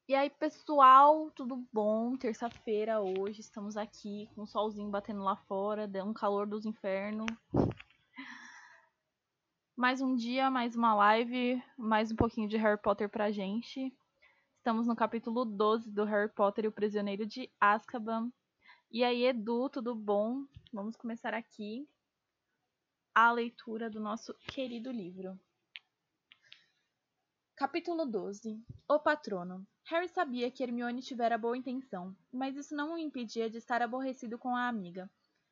E aí, pessoal, tudo bom? Terça-feira hoje, estamos aqui com o solzinho batendo lá fora, deu um calor dos infernos. Mais um dia, mais uma live, mais um pouquinho de Harry Potter pra gente. Estamos no capítulo 12 do Harry Potter e o Prisioneiro de Azkaban. E aí, Edu, tudo bom? Vamos começar aqui a leitura do nosso querido livro. Capítulo 12. O Patrono. Harry sabia que Hermione tivera boa intenção, mas isso não o impedia de estar aborrecido com a amiga.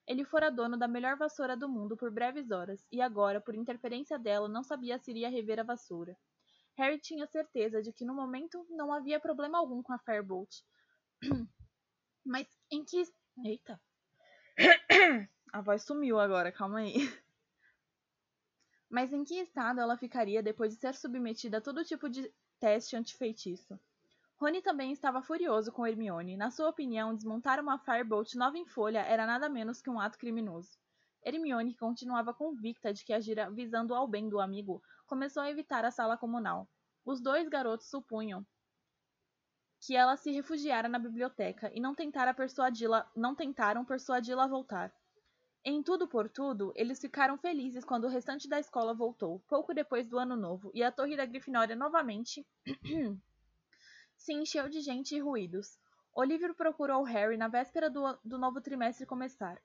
Ele fora dono da melhor vassoura do mundo por breves horas, e agora, por interferência dela, não sabia se iria rever a vassoura. Harry tinha certeza de que no momento não havia problema algum com a Firebolt. Mas em que... Eita! A voz sumiu agora, calma aí. Mas em que estado ela ficaria depois de ser submetida a todo tipo de teste antifeitiço? Rony também estava furioso com Hermione. Na sua opinião, desmontar uma Firebolt nova em folha era nada menos que um ato criminoso. Hermione, que continuava convicta de que agira visando ao bem do amigo, começou a evitar a sala comunal. Os dois garotos supunham que ela se refugiara na biblioteca e não tentaram persuadi-la a voltar. Em Tudo por Tudo, eles ficaram felizes quando o restante da escola voltou, pouco depois do Ano Novo, e a Torre da Grifinória novamente se encheu de gente e ruídos. Olívio procurou Harry na véspera do novo trimestre começar.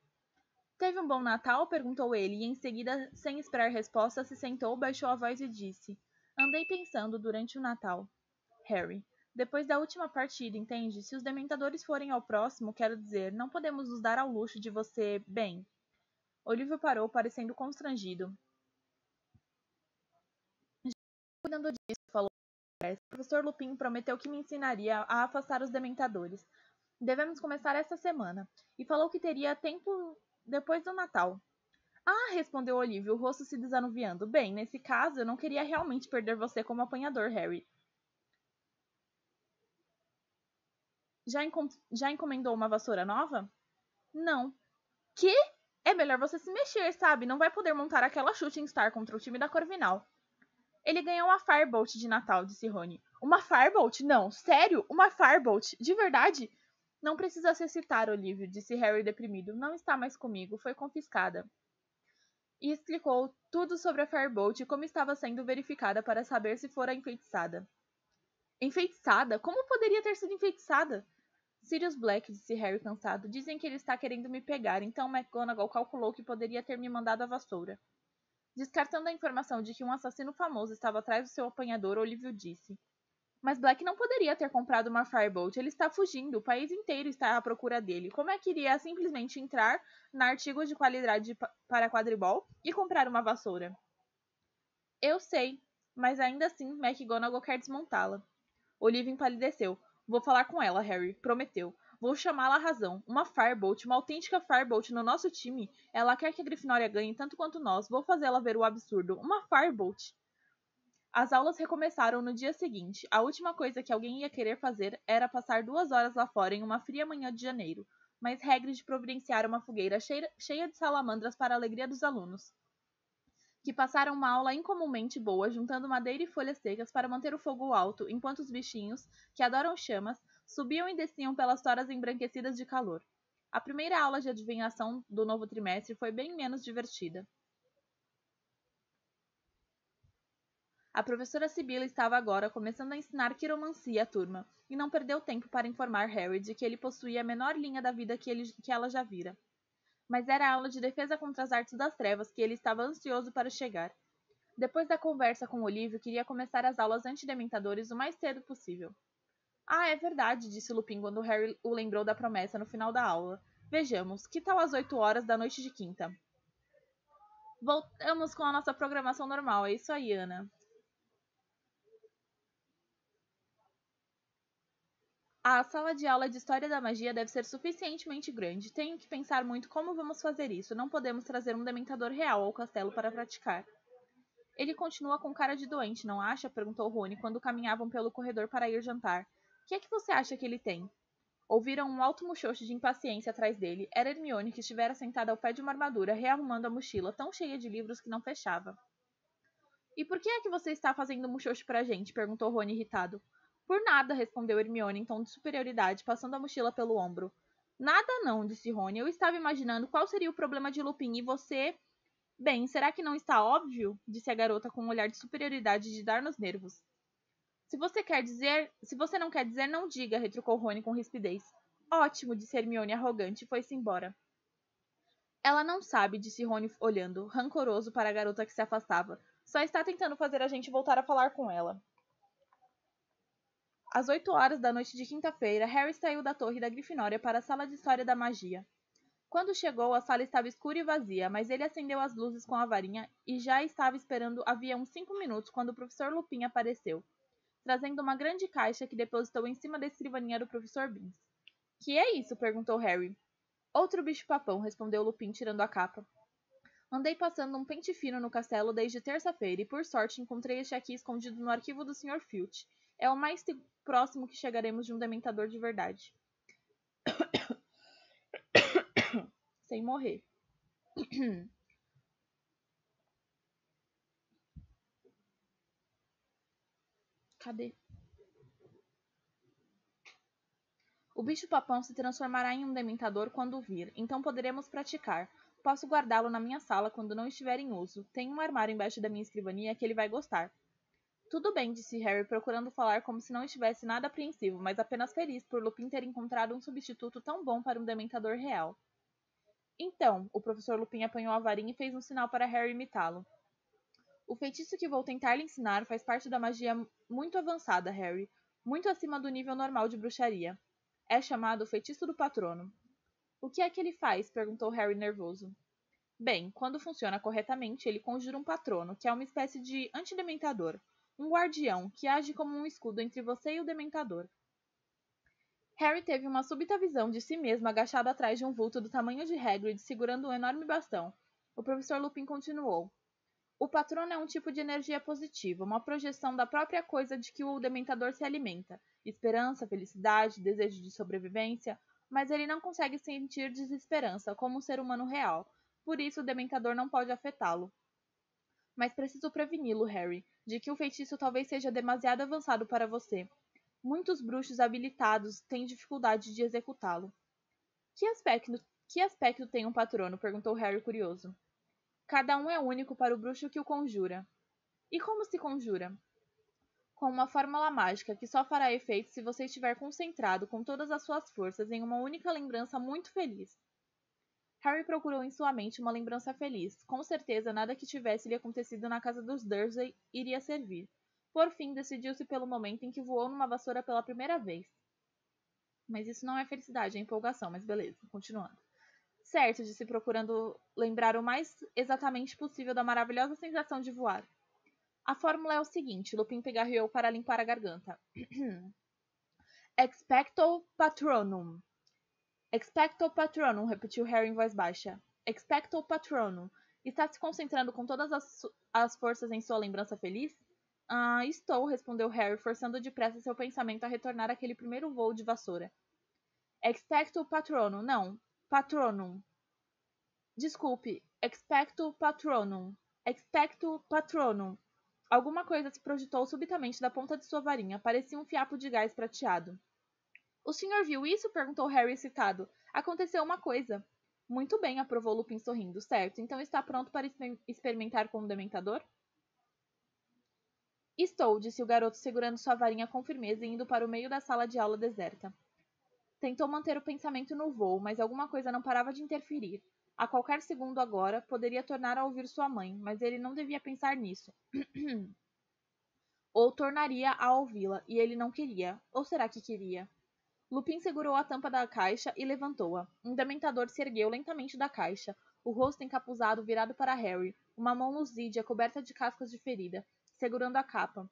Teve um bom Natal? Perguntou ele, e em seguida, sem esperar resposta, se sentou, baixou a voz e disse: Andei pensando durante o Natal. Harry. Depois da última partida, entende? Se os dementadores forem ao próximo, quero dizer, não podemos nos dar ao luxo de você... Bem... Olívio parou, parecendo constrangido. Cuidando disso, falou. O professor Lupin prometeu que me ensinaria a afastar os dementadores. Devemos começar esta semana. E falou que teria tempo depois do Natal. Ah, respondeu Olívio, o rosto se desanuviando. Bem, nesse caso, eu não queria realmente perder você como apanhador, Harry. Já encomendou uma vassoura nova? Não. Que? É melhor você se mexer, sabe? Não vai poder montar aquela Shooting Star contra o time da Corvinal. Ele ganhou uma Firebolt de Natal, disse Rony. Uma Firebolt? Não, sério? Uma Firebolt? De verdade? Não precisa se excitar, Olívio, disse Harry deprimido. Não está mais comigo, foi confiscada. E explicou tudo sobre a Firebolt e como estava sendo verificada para saber se fora enfeitiçada. Enfeitiçada? Como poderia ter sido enfeitiçada? Sirius Black, disse Harry cansado. Dizem que ele está querendo me pegar, então McGonagall calculou que poderia ter me mandado a vassoura. Descartando a informação de que um assassino famoso estava atrás do seu apanhador, Olívio disse. Mas Black não poderia ter comprado uma Firebolt. Ele está fugindo. O país inteiro está à procura dele. Como é que iria simplesmente entrar na artigos de qualidade para quadribol e comprar uma vassoura? Eu sei, mas ainda assim McGonagall quer desmontá-la. Olivia empalideceu. Vou falar com ela, Harry. Prometeu. Vou chamá-la à razão. Uma Firebolt, uma autêntica Firebolt no nosso time. Ela quer que a Grifinória ganhe tanto quanto nós. Vou fazê-la ver o absurdo. Uma Firebolt. As aulas recomeçaram no dia seguinte. A última coisa que alguém ia querer fazer era passar 2 horas lá fora em uma fria manhã de janeiro, mas Hagrid providenciara uma fogueira cheia de salamandras para a alegria dos alunos, que passaram uma aula incomumente boa juntando madeira e folhas secas para manter o fogo alto, enquanto os bichinhos, que adoram chamas, subiam e desciam pelas toras embranquecidas de calor. A primeira aula de adivinhação do novo trimestre foi bem menos divertida. A professora Sibila estava agora começando a ensinar quiromancia à turma, e não perdeu tempo para informar Harry de que ele possuía a menor linha da vida que ela já vira. Mas era a aula de defesa contra as artes das trevas que ele estava ansioso para chegar. Depois da conversa com Olívio, queria começar as aulas antidementadores o mais cedo possível. Ah, é verdade, disse Lupin quando Harry o lembrou da promessa no final da aula. Vejamos, que tal às 8 horas da noite de quinta? Voltamos com a nossa programação normal, é isso aí, Ana. A sala de aula de História da Magia deve ser suficientemente grande. Tenho que pensar muito como vamos fazer isso. Não podemos trazer um dementador real ao castelo para praticar. Ele continua com cara de doente, não acha? Perguntou Rony quando caminhavam pelo corredor para ir jantar. O que é que você acha que ele tem? Ouviram um alto muxoxo de impaciência atrás dele. Era Hermione, que estivera sentada ao pé de uma armadura, rearrumando a mochila, tão cheia de livros que não fechava. E por que é que você está fazendo muxoxo pra gente? Perguntou Rony irritado. Por nada, respondeu Hermione em tom de superioridade, passando a mochila pelo ombro. Nada não, disse Rony. Eu estava imaginando qual seria o problema de Lupin e você... Bem, será que não está óbvio? Disse a garota com um olhar de superioridade de dar nos nervos. Se você não quer dizer, não diga, retrucou Rony com rispidez. Ótimo, disse Hermione arrogante e foi-se embora. Ela não sabe, disse Rony olhando, rancoroso para a garota que se afastava. Só está tentando fazer a gente voltar a falar com ela. Às 8 horas da noite de quinta-feira, Harry saiu da torre da Grifinória para a sala de História da Magia. Quando chegou, a sala estava escura e vazia, mas ele acendeu as luzes com a varinha e já estava esperando havia uns 5 minutos quando o professor Lupin apareceu, trazendo uma grande caixa que depositou em cima da escrivaninha do professor Binns. Que é isso? Perguntou Harry. Outro bicho-papão, respondeu Lupin, tirando a capa. Andei passando um pente fino no castelo desde terça-feira e, por sorte, encontrei este aqui escondido no arquivo do Sr. Filch. É o mais próximo que chegaremos de um dementador de verdade. Sem morrer. Cadê? O bicho-papão se transformará em um dementador quando o vir, então poderemos praticar. Posso guardá-lo na minha sala quando não estiver em uso. Tem um armário embaixo da minha escrivaninha que ele vai gostar. Tudo bem, disse Harry, procurando falar como se não estivesse nada apreensivo, mas apenas feliz por Lupin ter encontrado um substituto tão bom para um dementador real. Então, o professor Lupin apanhou a varinha e fez um sinal para Harry imitá-lo. O feitiço que vou tentar lhe ensinar faz parte da magia muito avançada, Harry, muito acima do nível normal de bruxaria. É chamado Feitiço do Patrono. O que é que ele faz? Perguntou Harry nervoso. Bem, quando funciona corretamente, ele conjura um patrono, que é uma espécie de antidementador, um guardião, que age como um escudo entre você e o dementador. Harry teve uma súbita visão de si mesmo agachado atrás de um vulto do tamanho de Hagrid, segurando um enorme bastão. O professor Lupin continuou. O patrono é um tipo de energia positiva, uma projeção da própria coisa de que o dementador se alimenta. Esperança, felicidade, desejo de sobrevivência, mas ele não consegue sentir desesperança, como um ser humano real. Por isso, o dementador não pode afetá-lo. Mas preciso preveni-lo, Harry, de que o feitiço talvez seja demasiado avançado para você. Muitos bruxos habilitados têm dificuldade de executá-lo. Que aspecto tem um patrono? Perguntou Harry curioso. Cada um é único para o bruxo que o conjura. E como se conjura? Com uma fórmula mágica que só fará efeito se você estiver concentrado com todas as suas forças em uma única lembrança muito feliz. Harry procurou em sua mente uma lembrança feliz. Com certeza, nada que tivesse lhe acontecido na casa dos Dursley iria servir. Por fim, decidiu-se pelo momento em que voou numa vassoura pela primeira vez. Mas isso não é felicidade, é empolgação, mas beleza, continuando. Certo, disse procurando lembrar o mais exatamente possível da maravilhosa sensação de voar. A fórmula é o seguinte, Lupin pigarreou para limpar a garganta. Expecto Patronum. Expecto Patronum, repetiu Harry em voz baixa. Expecto Patronum. Está se concentrando com todas as forças em sua lembrança feliz? Ah, estou, respondeu Harry, forçando depressa seu pensamento a retornar àquele primeiro voo de vassoura. Expecto Patronum, não. Patronum. Desculpe. Expecto Patronum. Expecto Patronum. Alguma coisa se projetou subitamente da ponta de sua varinha. Parecia um fiapo de gás prateado. O senhor viu isso? Perguntou Harry excitado. Aconteceu uma coisa. Muito bem, aprovou Lupin sorrindo. Certo, então está pronto para experimentar com o dementador? Estou, disse o garoto segurando sua varinha com firmeza e indo para o meio da sala de aula deserta. Tentou manter o pensamento no voo, mas alguma coisa não parava de interferir. A qualquer segundo agora, poderia tornar a ouvir sua mãe, mas ele não devia pensar nisso. Ou tornaria a ouvi-la, e ele não queria. Ou será que queria? Lupin segurou a tampa da caixa e levantou-a. Um dementador se ergueu lentamente da caixa, o rosto encapuzado virado para Harry, uma mão luzídia coberta de cascas de ferida, segurando a capa.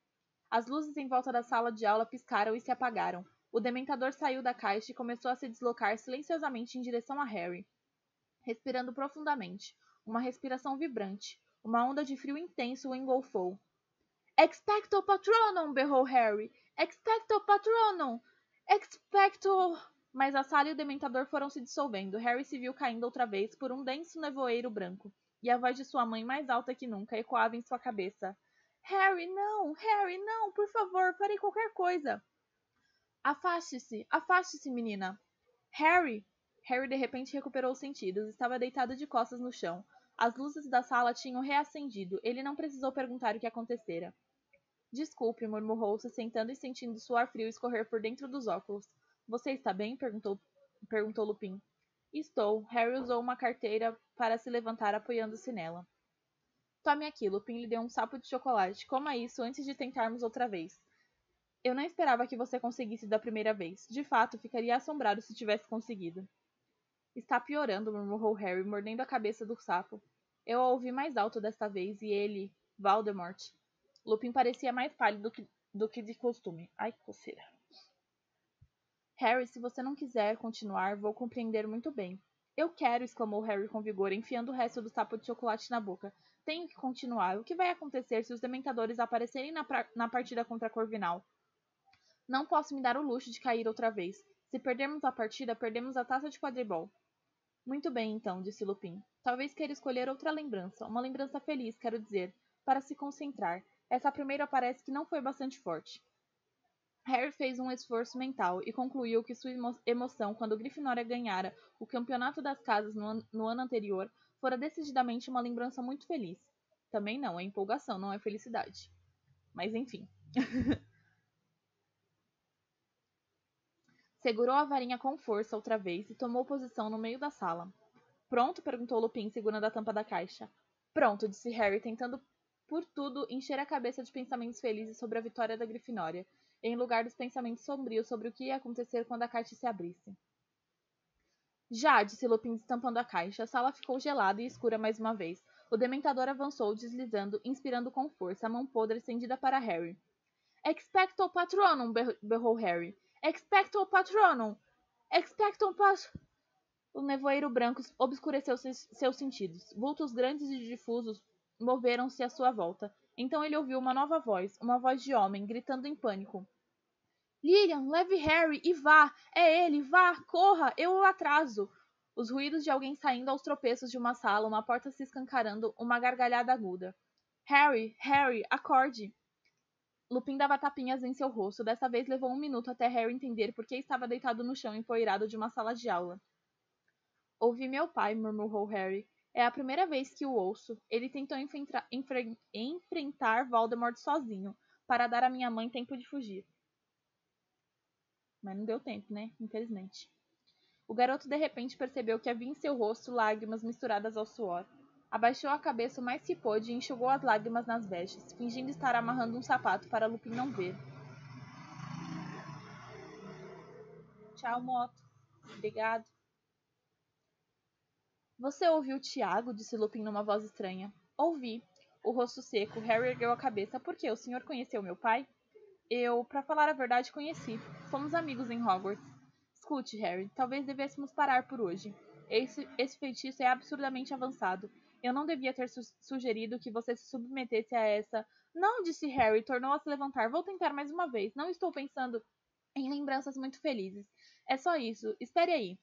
As luzes em volta da sala de aula piscaram e se apagaram. O dementador saiu da caixa e começou a se deslocar silenciosamente em direção a Harry, respirando profundamente. Uma respiração vibrante. Uma onda de frio intenso o engolfou. Expecto Patronum! Berrou Harry. Expecto Patronum! Expecto... Mas a sala e o dementador foram se dissolvendo. Harry se viu caindo outra vez por um denso nevoeiro branco, e a voz de sua mãe, mais alta que nunca, ecoava em sua cabeça. Harry, não! Harry, não! Por favor, pare qualquer coisa! Afaste-se! Afaste-se, menina! Harry! Harry de repente recuperou os sentidos. Estava deitado de costas no chão. As luzes da sala tinham reacendido. Ele não precisou perguntar o que acontecera. Desculpe, murmurou, se sentando e sentindo suor frio escorrer por dentro dos óculos. Você está bem? Perguntou Lupin. Estou. Harry usou uma carteira para se levantar, apoiando-se nela. Tome aqui. Lupin lhe deu um sapo de chocolate. Coma isso antes de tentarmos outra vez. Eu não esperava que você conseguisse da primeira vez. De fato, ficaria assombrado se tivesse conseguido. Está piorando, murmurou Harry, mordendo a cabeça do sapo. Eu a ouvi mais alto desta vez e ele... Voldemort. Lupin parecia mais pálido do que de costume. Ai, que coceira. Harry, se você não quiser continuar, vou compreender muito bem. Eu quero, exclamou Harry com vigor, enfiando o resto do sapo de chocolate na boca. Tenho que continuar. O que vai acontecer se os dementadores aparecerem na partida contra a Corvinal? Não posso me dar o luxo de cair outra vez. Se perdermos a partida, perdemos a taça de quadribol. Muito bem, então, disse Lupin. Talvez queira escolher outra lembrança. Uma lembrança feliz, quero dizer, para se concentrar. Essa primeira parece que não foi bastante forte. Harry fez um esforço mental e concluiu que sua emoção quando Grifinória ganhara o campeonato das casas no ano anterior fora decididamente uma lembrança muito feliz. Também não, é empolgação, não é felicidade. Mas enfim. Segurou a varinha com força outra vez e tomou posição no meio da sala. Pronto? Perguntou Lupin, segurando a tampa da caixa. Pronto, disse Harry, tentando por tudo encher a cabeça de pensamentos felizes sobre a vitória da Grifinória, em lugar dos pensamentos sombrios sobre o que ia acontecer quando a caixa se abrisse. Já, disse Lupin, destampando a caixa. A sala ficou gelada e escura mais uma vez. O dementador avançou, deslizando, inspirando com força, a mão podre estendida para Harry. Expecto Patronum! Berrou Harry. Expecto Patronum! Expecto Patronum! O nevoeiro branco obscureceu seus sentidos. Vultos grandes e difusos moveram-se à sua volta. Então ele ouviu uma nova voz, uma voz de homem, gritando em pânico. Lilian, leve Harry e vá! É ele! Vá! Corra! Eu o atraso! Os ruídos de alguém saindo aos tropeços de uma sala, uma porta se escancarando, uma gargalhada aguda. Harry! Harry! Acorde! Lupin dava tapinhas em seu rosto. Dessa vez levou 1 minuto até Harry entender por que estava deitado no chão empoeirado de uma sala de aula. Ouvi meu pai, murmurou Harry. É a primeira vez que o ouço. Ele tentou enfrentar Voldemort sozinho, para dar à minha mãe tempo de fugir. Mas não deu tempo, né? Infelizmente. O garoto de repente percebeu que havia em seu rosto lágrimas misturadas ao suor. Abaixou a cabeça o mais que pôde e enxugou as lágrimas nas vestes, fingindo estar amarrando um sapato para Lupin não ver. Tchau, moto. Obrigado. Você ouviu Tiago? Disse Lupin numa voz estranha. Ouvi. O rosto seco, Harry ergueu a cabeça. Por quê? O senhor conheceu meu pai? Eu, para falar a verdade, conheci. Fomos amigos em Hogwarts. Escute, Harry, talvez devêssemos parar por hoje. Esse feitiço é absurdamente avançado. Eu não devia ter sugerido que você se submetesse a essa... Não, disse Harry, tornou a se levantar. Vou tentar mais uma vez. Não estou pensando em lembranças muito felizes. É só isso. Espere aí.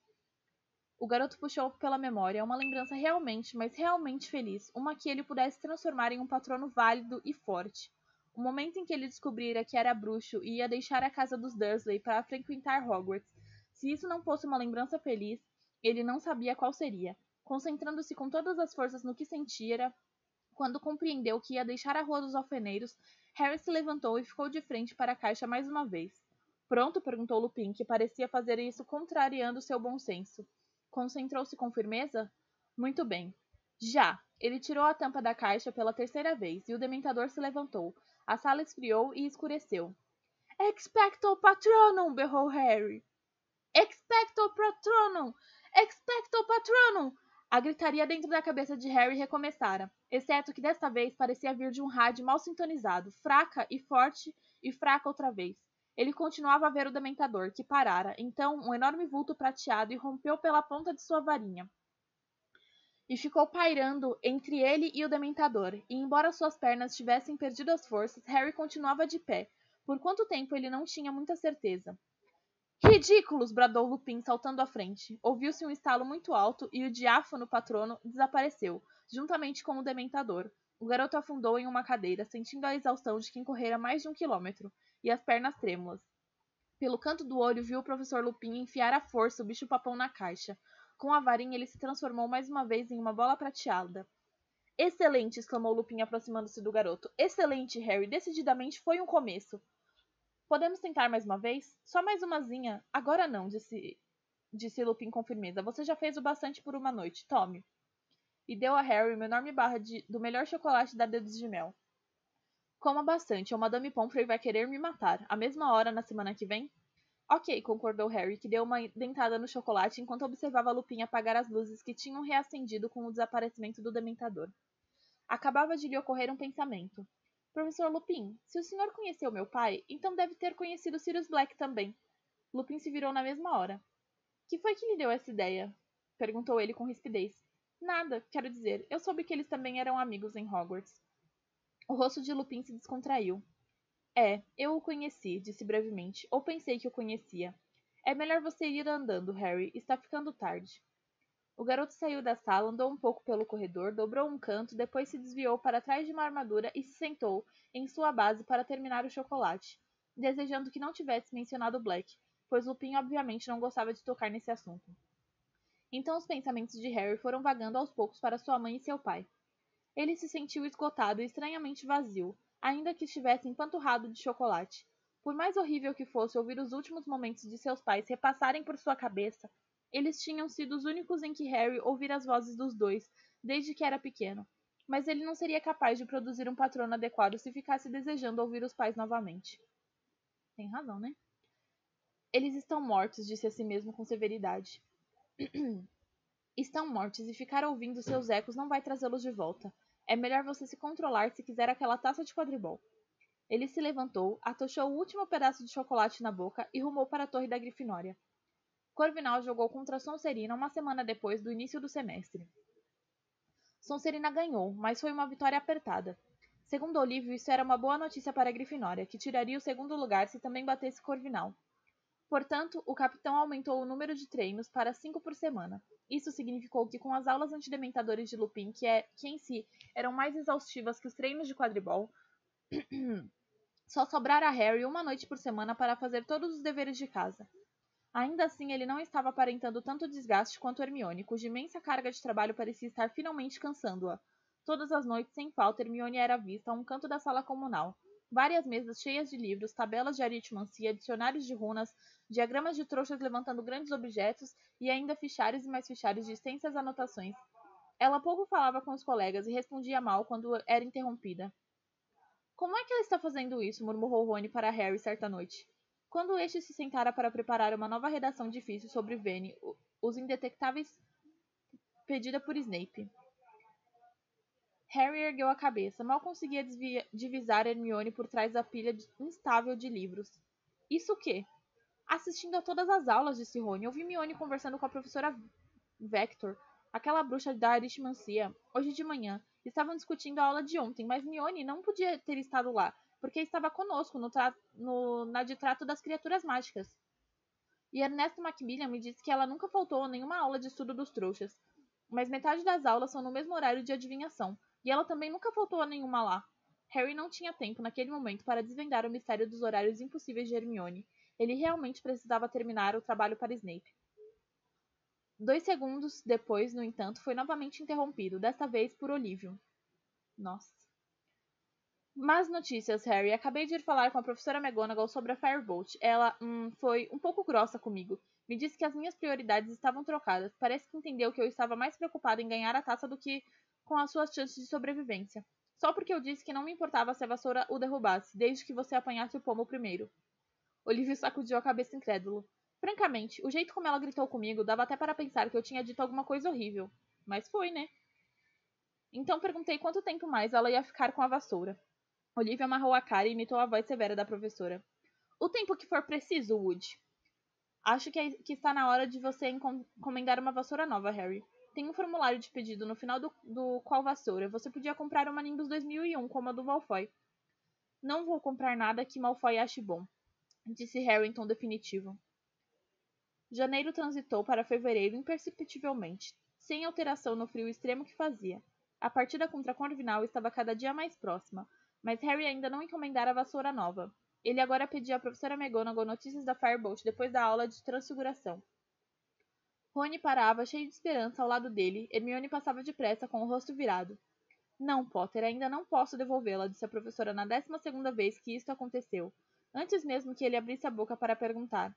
O garoto puxou pela memória uma lembrança realmente, mas realmente feliz, uma que ele pudesse transformar em um patrono válido e forte. O momento em que ele descobrira que era bruxo e ia deixar a casa dos Dursley para frequentar Hogwarts. Se isso não fosse uma lembrança feliz, ele não sabia qual seria. Concentrando-se com todas as forças no que sentira, quando compreendeu que ia deixar a Rua dos Alfeneiros, Harry se levantou e ficou de frente para a caixa mais uma vez. Pronto? Perguntou Lupin, que parecia fazer isso contrariando seu bom senso. Concentrou-se com firmeza? Muito bem. Já! Ele tirou a tampa da caixa pela terceira vez, e o dementador se levantou. A sala esfriou e escureceu. Expecto Patronum! Berrou Harry. Expecto Patronum! Expecto Patronum! A gritaria dentro da cabeça de Harry recomeçara, exceto que desta vez parecia vir de um rádio mal sintonizado, fraca e forte e fraca outra vez. Ele continuava a ver o dementador, que parara, então um enorme vulto prateado irrompeu pela ponta de sua varinha e ficou pairando entre ele e o dementador, e embora suas pernas tivessem perdido as forças, Harry continuava de pé. Por quanto tempo ele não tinha muita certeza. Ridículos! Bradou Lupin, saltando à frente. Ouviu-se um estalo muito alto e o diáfano patrono desapareceu, juntamente com o dementador. O garoto afundou em uma cadeira, sentindo a exaustão de quem correra mais de 1 quilômetro, e as pernas trêmulas. Pelo canto do olho, viu o professor Lupin enfiar à força o bicho-papão na caixa. Com a varinha, ele se transformou mais uma vez em uma bola prateada. Excelente! Exclamou Lupin, aproximando-se do garoto. Excelente, Harry! Decididamente foi um começo. Podemos tentar mais uma vez? Só mais umazinha. Agora não, disse Lupin com firmeza. Você já fez o bastante por uma noite. Tome. E deu a Harry uma enorme barra do melhor chocolate da Dedos de Mel. Coma bastante, ou Madame Pomfrey vai querer me matar. À mesma hora, na semana que vem? Ok, concordou Harry, que deu uma dentada no chocolate enquanto observava Lupin apagar as luzes que tinham reacendido com o desaparecimento do Dementador. Acabava de lhe ocorrer um pensamento. Professor Lupin, se o senhor conheceu meu pai, então deve ter conhecido Sirius Black também. Lupin se virou na mesma hora. Que foi que lhe deu essa ideia? Perguntou ele com rispidez. Nada, quero dizer, eu soube que eles também eram amigos em Hogwarts. O rosto de Lupin se descontraiu. Eu o conheci, disse brevemente, ou pensei que o conhecia. É melhor você ir andando, Harry, está ficando tarde. O garoto saiu da sala, andou um pouco pelo corredor, dobrou um canto, depois se desviou para trás de uma armadura e se sentou em sua base para terminar o chocolate, desejando que não tivesse mencionado Black, pois Lupin obviamente não gostava de tocar nesse assunto. Então os pensamentos de Harry foram vagando aos poucos para sua mãe e seu pai. Ele se sentiu esgotado e estranhamente vazio, ainda que estivesse empanturrado de chocolate. Por mais horrível que fosse ouvir os últimos momentos de seus pais repassarem por sua cabeça, eles tinham sido os únicos em que Harry ouvira as vozes dos dois, desde que era pequeno. Mas ele não seria capaz de produzir um patrono adequado se ficasse desejando ouvir os pais novamente. Tem razão, né? Eles estão mortos, disse a si mesmo com severidade. Estão mortos e ficar ouvindo seus ecos não vai trazê-los de volta. É melhor você se controlar se quiser aquela taça de quadribol. Ele se levantou, atochou o último pedaço de chocolate na boca e rumou para a torre da Grifinória. Corvinal jogou contra Sonserina uma semana depois do início do semestre. Sonserina ganhou, mas foi uma vitória apertada. Segundo Olívio, isso era uma boa notícia para a Grifinória, que tiraria o segundo lugar se também batesse Corvinal. Portanto, o capitão aumentou o número de treinos para 5 por semana. Isso significou que com as aulas antidementadores de Lupin, que em si eram mais exaustivas que os treinos de quadribol, só sobrara a Harry uma noite por semana para fazer todos os deveres de casa. Ainda assim, ele não estava aparentando tanto desgaste quanto Hermione, cuja imensa carga de trabalho parecia estar finalmente cansando-a. Todas as noites, sem falta, Hermione era vista a um canto da sala comunal. Várias mesas cheias de livros, tabelas de aritmancia, dicionários de runas, diagramas de trouxas levantando grandes objetos e ainda fichários e mais fichários de extensas anotações. Ela pouco falava com os colegas e respondia mal quando era interrompida. Como é que ela está fazendo isso? Murmurou Rony para Harry certa noite. Quando este se sentara para preparar uma nova redação difícil sobre Vene, os indetectáveis pedida por Snape. Harry ergueu a cabeça. Mal conseguia divisar Hermione por trás da pilha instável de livros. Isso o quê? Assistindo a todas as aulas, disse Rony. Ouvi Hermione conversando com a professora Vector, aquela bruxa da aritmancia, hoje de manhã. Estavam discutindo a aula de ontem, mas Hermione não podia ter estado lá, porque estava conosco na de trato das criaturas mágicas. E Ernesto Macmillan me disse que ela nunca faltou a nenhuma aula de estudo dos trouxas. Mas metade das aulas são no mesmo horário de adivinhação, e ela também nunca faltou a nenhuma lá. Harry não tinha tempo naquele momento para desvendar o mistério dos horários impossíveis de Hermione. Ele realmente precisava terminar o trabalho para Snape. 2 segundos depois, no entanto, foi novamente interrompido, desta vez por Olívio. Nossa. Más notícias, Harry. Acabei de ir falar com a professora McGonagall sobre a Firebolt. Ela, foi um pouco grossa comigo. Me disse que as minhas prioridades estavam trocadas. Parece que entendeu que eu estava mais preocupada em ganhar a taça do que com as suas chances de sobrevivência. Só porque eu disse que não me importava se a vassoura o derrubasse, desde que você apanhasse o pomo primeiro. Olívio sacudiu a cabeça incrédulo. Francamente, o jeito como ela gritou comigo dava até para pensar que eu tinha dito alguma coisa horrível. Mas foi, né? Então perguntei quanto tempo mais ela ia ficar com a vassoura. Olivia amarrou a cara e imitou a voz severa da professora. O tempo que for preciso, Wood. Acho que está na hora de você encomendar uma vassoura nova, Harry. Tem um formulário de pedido no final do qual vassoura. Você podia comprar uma Nimbus 2001 como a do Malfoy. Não vou comprar nada que Malfoy ache bom, disse Harry em tom definitivo. Janeiro transitou para fevereiro imperceptivelmente, sem alteração no frio extremo que fazia. A partida contra Corvinal estava cada dia mais próxima, mas Harry ainda não encomendara a vassoura nova. Ele agora pedia à professora McGonagall notícias da Firebolt depois da aula de transfiguração. Rony parava, cheio de esperança, ao lado dele. Hermione passava depressa, com o rosto virado. Não, Potter, ainda não posso devolvê-la, disse a professora na 12ª vez que isto aconteceu, antes mesmo que ele abrisse a boca para perguntar.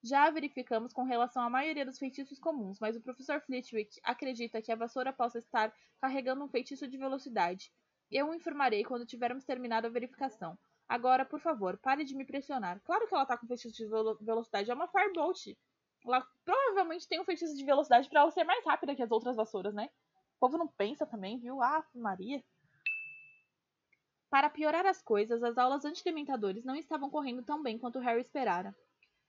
Já a verificamos com relação à maioria dos feitiços comuns, mas o professor Flitwick acredita que a vassoura possa estar carregando um feitiço de velocidade. Eu o informarei quando tivermos terminado a verificação. Agora, por favor, pare de me pressionar. Claro que ela tá com feitiço de velocidade, é uma Firebolt. Ela provavelmente tem um feitiço de velocidade para ela ser mais rápida que as outras vassouras, né? O povo não pensa também, viu? Ah, Maria. Para piorar as coisas, as aulas antidementadores não estavam correndo tão bem quanto Harry esperara.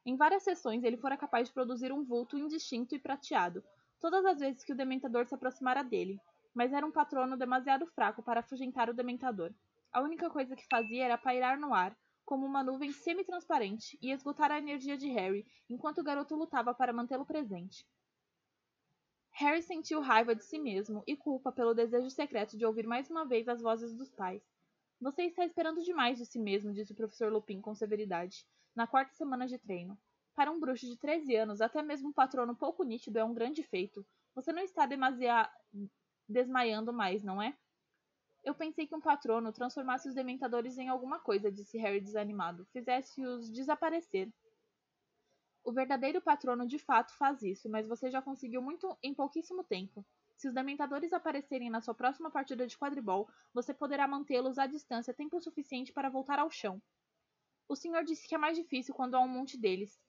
Em várias sessões, ele fora capaz de produzir um vulto indistinto e prateado, todas as vezes que o dementador se aproximara dele, mas era um patrono demasiado fraco para afugentar o dementador. A única coisa que fazia era pairar no ar, como uma nuvem semi-transparente, e esgotar a energia de Harry, enquanto o garoto lutava para mantê-lo presente. Harry sentiu raiva de si mesmo e culpa pelo desejo secreto de ouvir mais uma vez as vozes dos pais. Você está esperando demais de si mesmo, disse o professor Lupin com severidade, na 4ª semana de treino. Para um bruxo de 13 anos, até mesmo um patrono pouco nítido é um grande feito. Você não está desmaiando mais, não é? Eu pensei que um patrono transformasse os dementadores em alguma coisa, disse Harry desanimado. Fizesse-os desaparecer. O verdadeiro patrono de fato faz isso, mas você já conseguiu muito em pouquíssimo tempo. Se os dementadores aparecerem na sua próxima partida de quadribol, você poderá mantê-los à distância tempo suficiente para voltar ao chão. O senhor disse que é mais difícil quando há um monte deles.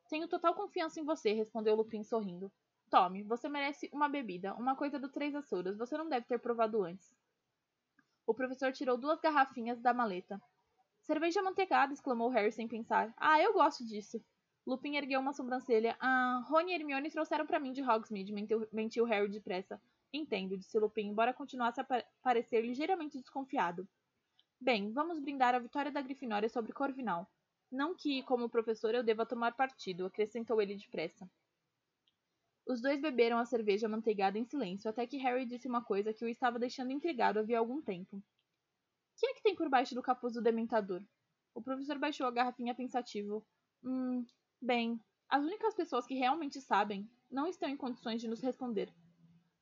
Tenho total confiança em você, respondeu Lupin sorrindo. Tome, você merece uma bebida, uma coisa do Três Açores, você não deve ter provado antes. O professor tirou 2 garrafinhas da maleta. Cerveja amanteigada, exclamou Harry sem pensar. Ah, eu gosto disso. Lupin ergueu uma sobrancelha. Ah, Rony e Hermione trouxeram para mim de Hogsmeade, mentiu Harry depressa. Entendo, disse Lupin, embora continuasse a parecer ligeiramente desconfiado. Bem, vamos brindar a vitória da Grifinória sobre Corvinal. Não que, como professor, eu deva tomar partido, acrescentou ele depressa. Os dois beberam a cerveja amanteigada em silêncio, até que Harry disse uma coisa que o estava deixando intrigado havia algum tempo. Que é que tem por baixo do capuz do dementador? O professor baixou a garrafinha pensativo. Bem, as únicas pessoas que realmente sabem não estão em condições de nos responder.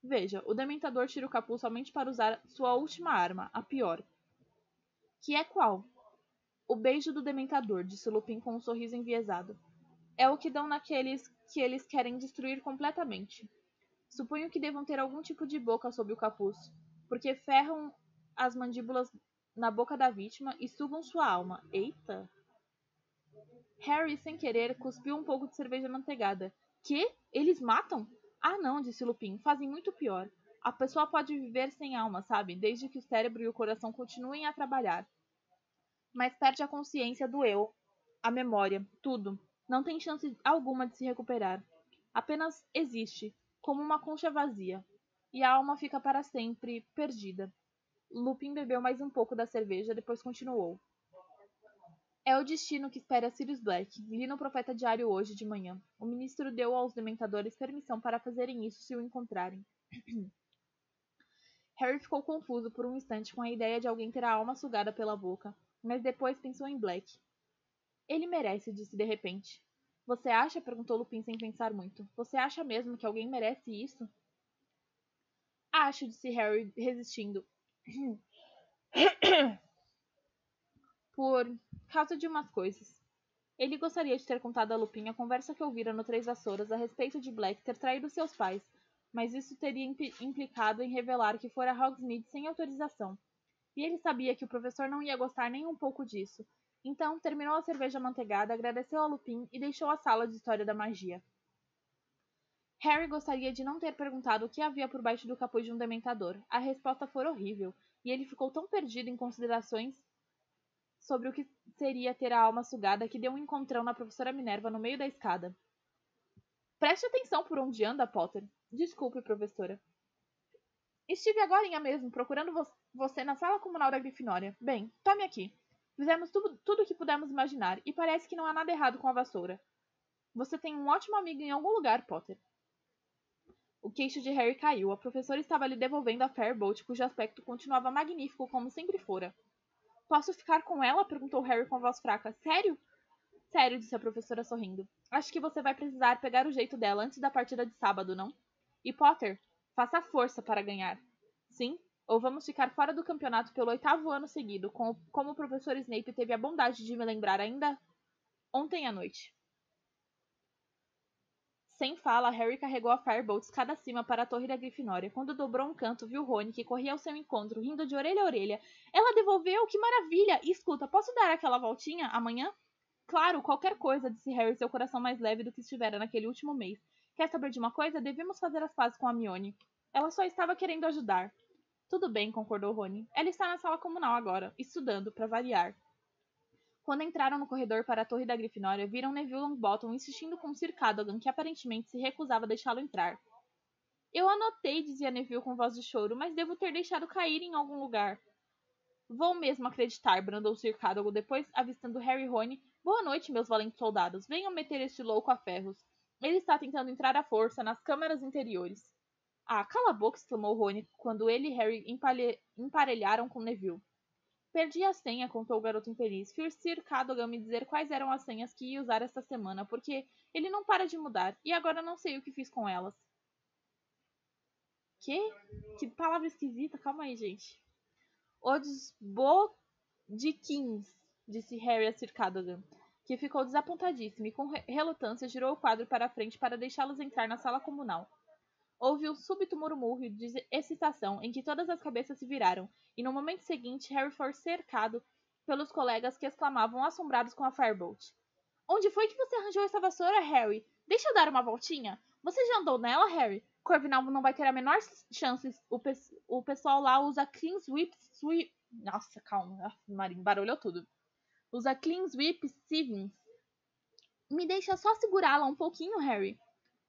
Veja, o dementador tira o capuz somente para usar sua última arma, a pior. Que é qual? O beijo do dementador, disse Lupin com um sorriso enviesado. É o que dão naqueles que eles querem destruir completamente. Suponho que devam ter algum tipo de boca sob o capuz, porque ferram as mandíbulas na boca da vítima e sugam sua alma. Eita! Harry, sem querer, cuspiu um pouco de cerveja amanteigada. Que? Eles matam? Ah, não, disse Lupin. Fazem muito pior. A pessoa pode viver sem alma, sabe? Desde que o cérebro e o coração continuem a trabalhar. Mas perde a consciência do eu, a memória, tudo. Não tem chance alguma de se recuperar. Apenas existe, como uma concha vazia. E a alma fica para sempre perdida. Lupin bebeu mais um pouco da cerveja, depois continuou. É o destino que espera Sirius Black. Li no Profeta Diário hoje de manhã. O ministro deu aos dementadores permissão para fazerem isso se o encontrarem. Harry ficou confuso por um instante com a ideia de alguém ter a alma sugada pela boca, mas depois pensou em Black. Ele merece, disse de repente. Você acha? Perguntou Lupin sem pensar muito. Você acha mesmo que alguém merece isso? Acho, disse Harry, resistindo. Por causa de umas coisas. Ele gostaria de ter contado a Lupin a conversa que ouvira no Três Vassouras a respeito de Black ter traído seus pais, mas isso teria implicado em revelar que fora a Hogsmeade sem autorização. E ele sabia que o professor não ia gostar nem um pouco disso. Então, terminou a cerveja amanteigada, agradeceu a Lupin e deixou a sala de História da Magia. Harry gostaria de não ter perguntado o que havia por baixo do capuz de um dementador. A resposta foi horrível, e ele ficou tão perdido em considerações sobre o que seria ter a alma sugada que deu um encontrão na professora Minerva no meio da escada. Preste atenção por onde anda, Potter. Desculpe, professora. Estive agorinha mesmo, procurando você na sala comunal da Grifinória. Bem, tome aqui. Fizemos tudo o que pudemos imaginar, e parece que não há nada errado com a vassoura. Você tem um ótimo amigo em algum lugar, Potter. O queixo de Harry caiu. A professora estava lhe devolvendo a Firebolt, cujo aspecto continuava magnífico como sempre fora. Posso ficar com ela? Perguntou Harry com voz fraca. Sério? Sério, disse a professora sorrindo. Acho que você vai precisar pegar o jeito dela antes da partida de sábado, não? E Potter, faça força para ganhar. Sim, ou vamos ficar fora do campeonato pelo 8º ano seguido, como o professor Snape teve a bondade de me lembrar ainda ontem à noite. Sem fala, Harry carregou a Firebolt escada acima para a torre da Grifinória. Quando dobrou um canto, viu Rony, que corria ao seu encontro, rindo de orelha a orelha. Ela devolveu? Que maravilha! E escuta, posso dar aquela voltinha amanhã? Claro, qualquer coisa, disse Harry, seu coração mais leve do que estivera naquele último mês. Quer saber de uma coisa? Devemos fazer as pazes com a Hermione. Ela só estava querendo ajudar. Tudo bem, concordou Rony. Ela está na sala comunal agora, estudando, para variar. Quando entraram no corredor para a torre da Grifinória, viram Neville Longbottom insistindo com Sir Cadogan, que aparentemente se recusava a deixá-lo entrar. Eu anotei, dizia Neville com voz de choro, mas devo ter deixado cair em algum lugar. Vou mesmo acreditar, brandou Sir Cadogan, depois, avistando Harry e Rony. Boa noite, meus valentes soldados. Venham meter este louco a ferros. Ele está tentando entrar à força nas câmaras interiores. Ah, cala a boca, exclamou Rony, quando ele e Harry emparelharam com Neville. Perdi a senha, contou o garoto infeliz. Fiz Sir Cadogan me dizer quais eram as senhas que ia usar esta semana, porque ele não para de mudar, e agora não sei o que fiz com elas. Que palavra esquisita. Calma aí, gente. Os Bodikins, disse Harry a Sir Cadogan, que ficou desapontadíssimo e com relutância girou o quadro para a frente para deixá-los entrar na sala comunal. Houve um súbito murmúrio de excitação em que todas as cabeças se viraram, e no momento seguinte Harry foi cercado pelos colegas que exclamavam assombrados com a Firebolt. Onde foi que você arranjou essa vassoura, Harry? Deixa eu dar uma voltinha. Você já andou nela, Harry? Corvinal não vai ter a menor chance. O pessoal lá usa Clean Sweep... Nossa, calma. Marinho, barulhou tudo. Usa Clean Sweep Stevens. Me deixa só segurá-la um pouquinho, Harry.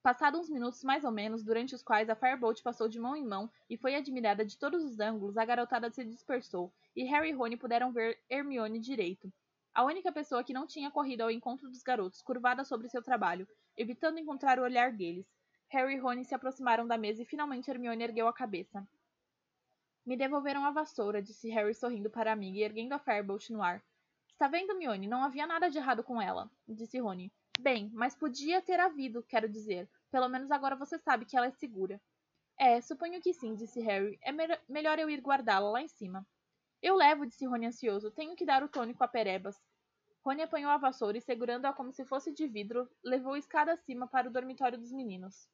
Passados uns minutos mais ou menos, durante os quais a Firebolt passou de mão em mão e foi admirada de todos os ângulos, a garotada se dispersou, e Harry e Rony puderam ver Hermione direito. A única pessoa que não tinha corrido ao encontro dos garotos, curvada sobre seu trabalho, evitando encontrar o olhar deles. Harry e Rony se aproximaram da mesa e finalmente Hermione ergueu a cabeça. Me devolveram a vassoura, disse Harry sorrindo para a amiga e erguendo a Firebolt no ar. Está vendo, Hermione? Não havia nada de errado com ela, disse Rony. Bem, mas podia ter havido, quero dizer. Pelo menos agora você sabe que ela é segura. Suponho que sim, disse Harry. É melhor eu ir guardá-la lá em cima. Eu levo, disse Rony ansioso. Tenho que dar o tônico a Perebas. Rony apanhou a vassoura e, segurando-a como se fosse de vidro, levou escada acima para o dormitório dos meninos.